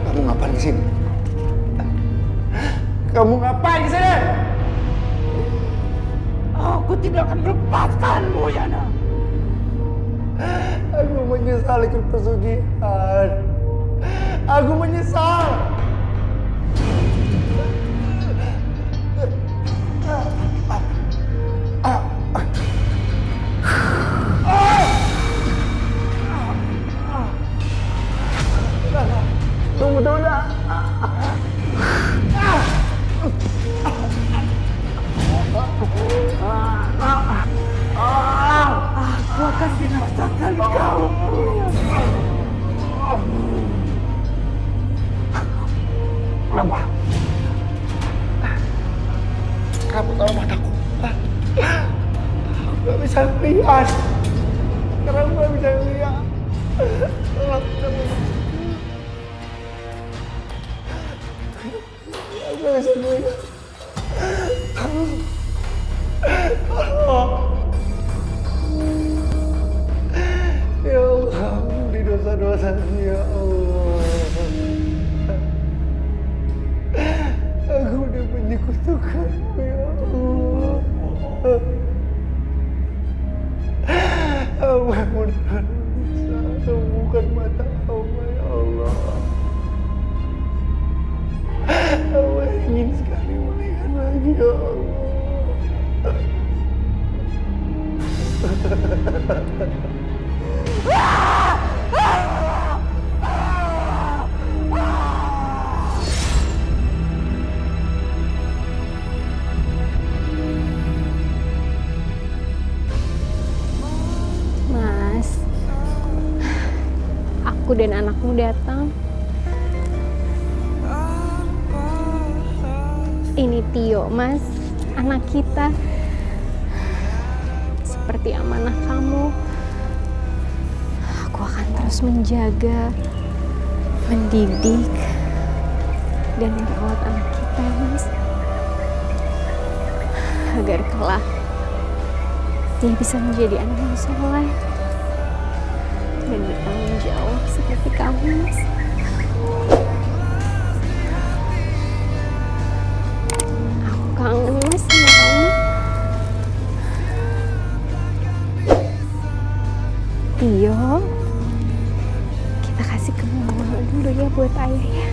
Speaker 6: Kamu ngapain di sini? Kamu ngapain di sini?
Speaker 11: Aku tidak akan melepaskanmu, Yana.
Speaker 6: Aku menyesal ikut pesugihan. Aku menyesal. Tunggu dah.
Speaker 11: Aku akan binasakan kamu.
Speaker 6: Kenapa? Kenapa kalau mataku? Aku gak bisa lihat. Sekarang aku gak bisa lihat. Aku gak bisa lihat. Ya Allah, ampuni dosa-dosaku ya Allah. Aku udah menyekutukanmu ya Allah. Hamba mudah-mudahan bisa temukan mata hamba ya Allah. Hamba ingin sekali melihat lagi ya Allah.
Speaker 4: Mas, aku dan anakmu datang. Ini Tio, Mas, anak kita. Seperti amanah kamu, aku akan terus menjaga, mendidik, dan merawat anak kita, Mas. Agar kelak dia bisa menjadi anak yang soleh dan bertanggung jawab seperti kamu, Mas. Aku kangen, Mas, sama kamu. Tio, kita kasih kembali dulu ya buat ayah ya.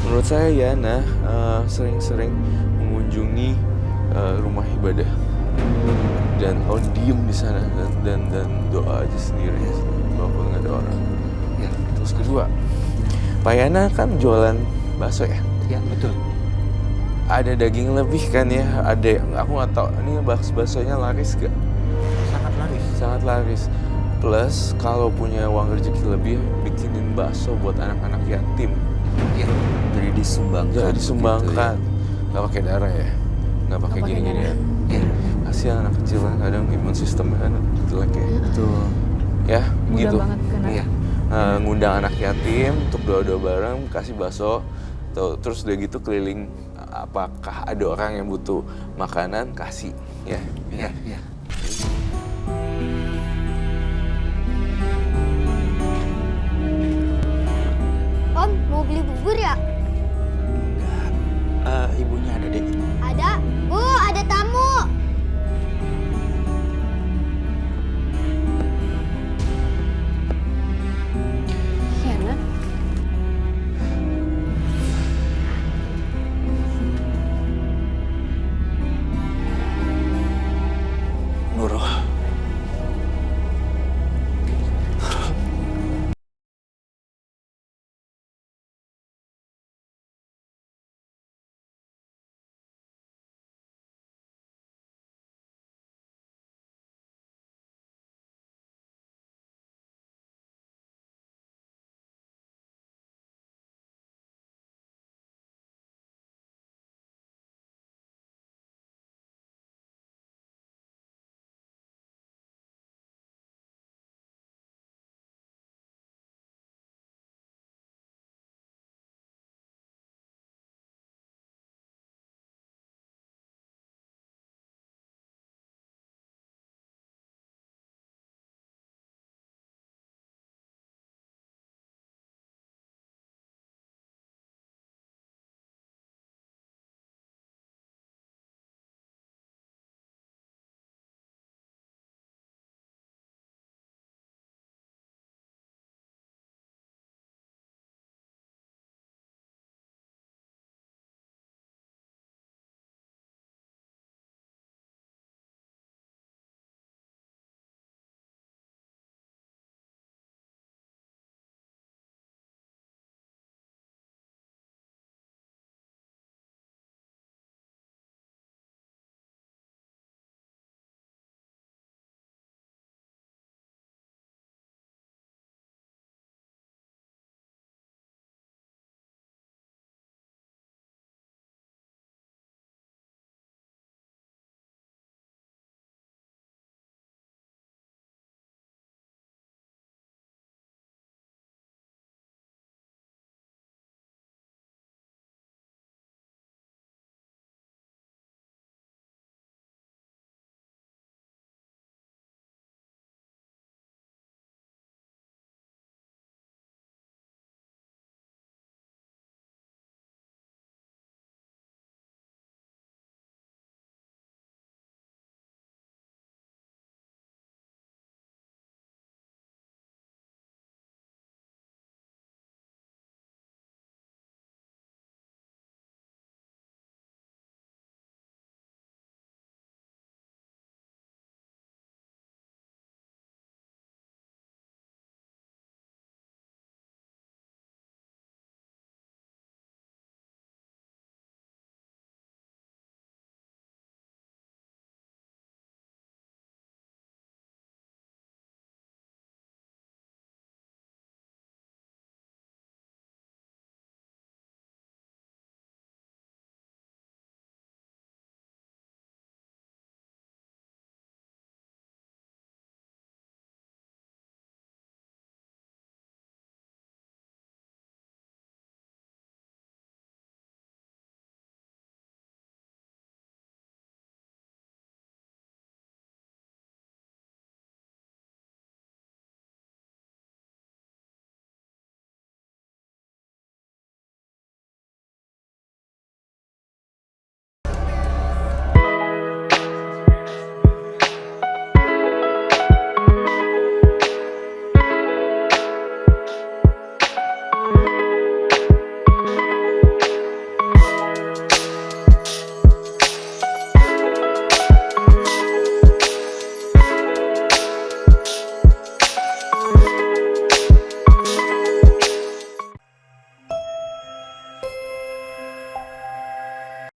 Speaker 1: Menurut saya Yana sering-sering mengunjungi rumah ibadah. Dan kau diem di sana dan doa aja sendiri walaupun nggak ada orang.
Speaker 7: Ya.
Speaker 1: Terus kedua, Pak Yana kan jualan bakso ya?
Speaker 7: Ya, betul.
Speaker 1: Ada daging lebih kan ya? Ada, aku nggak tahu. Ini baksonya laris gak?
Speaker 8: Sangat laris.
Speaker 1: Sangat laris. Plus kalau punya uang rezeki lebih, bikinin bakso buat anak-anak yatim.
Speaker 7: Ya.
Speaker 2: Jadi disumbangkan.
Speaker 1: Jadi disumbangkan.
Speaker 2: Gitu ya.
Speaker 1: Nggak pakai darah ya? Nggak pakai gini-ginian.
Speaker 7: Ya.
Speaker 1: Kasihan anak kecil kan kadang imun sistemnya kan jelek ya.
Speaker 2: Betul.
Speaker 1: Ya,
Speaker 12: Mudah
Speaker 1: gitu.
Speaker 12: banget kan.
Speaker 7: Iya.
Speaker 1: Ngundang anak yatim untuk doa-doa bareng, kasih bakso. Terus udah gitu keliling, apakah ada orang yang butuh makanan, kasih. Ya.
Speaker 7: Ya, ya.
Speaker 4: Om, mau beli bubur ya?
Speaker 6: Ibunya ada deh.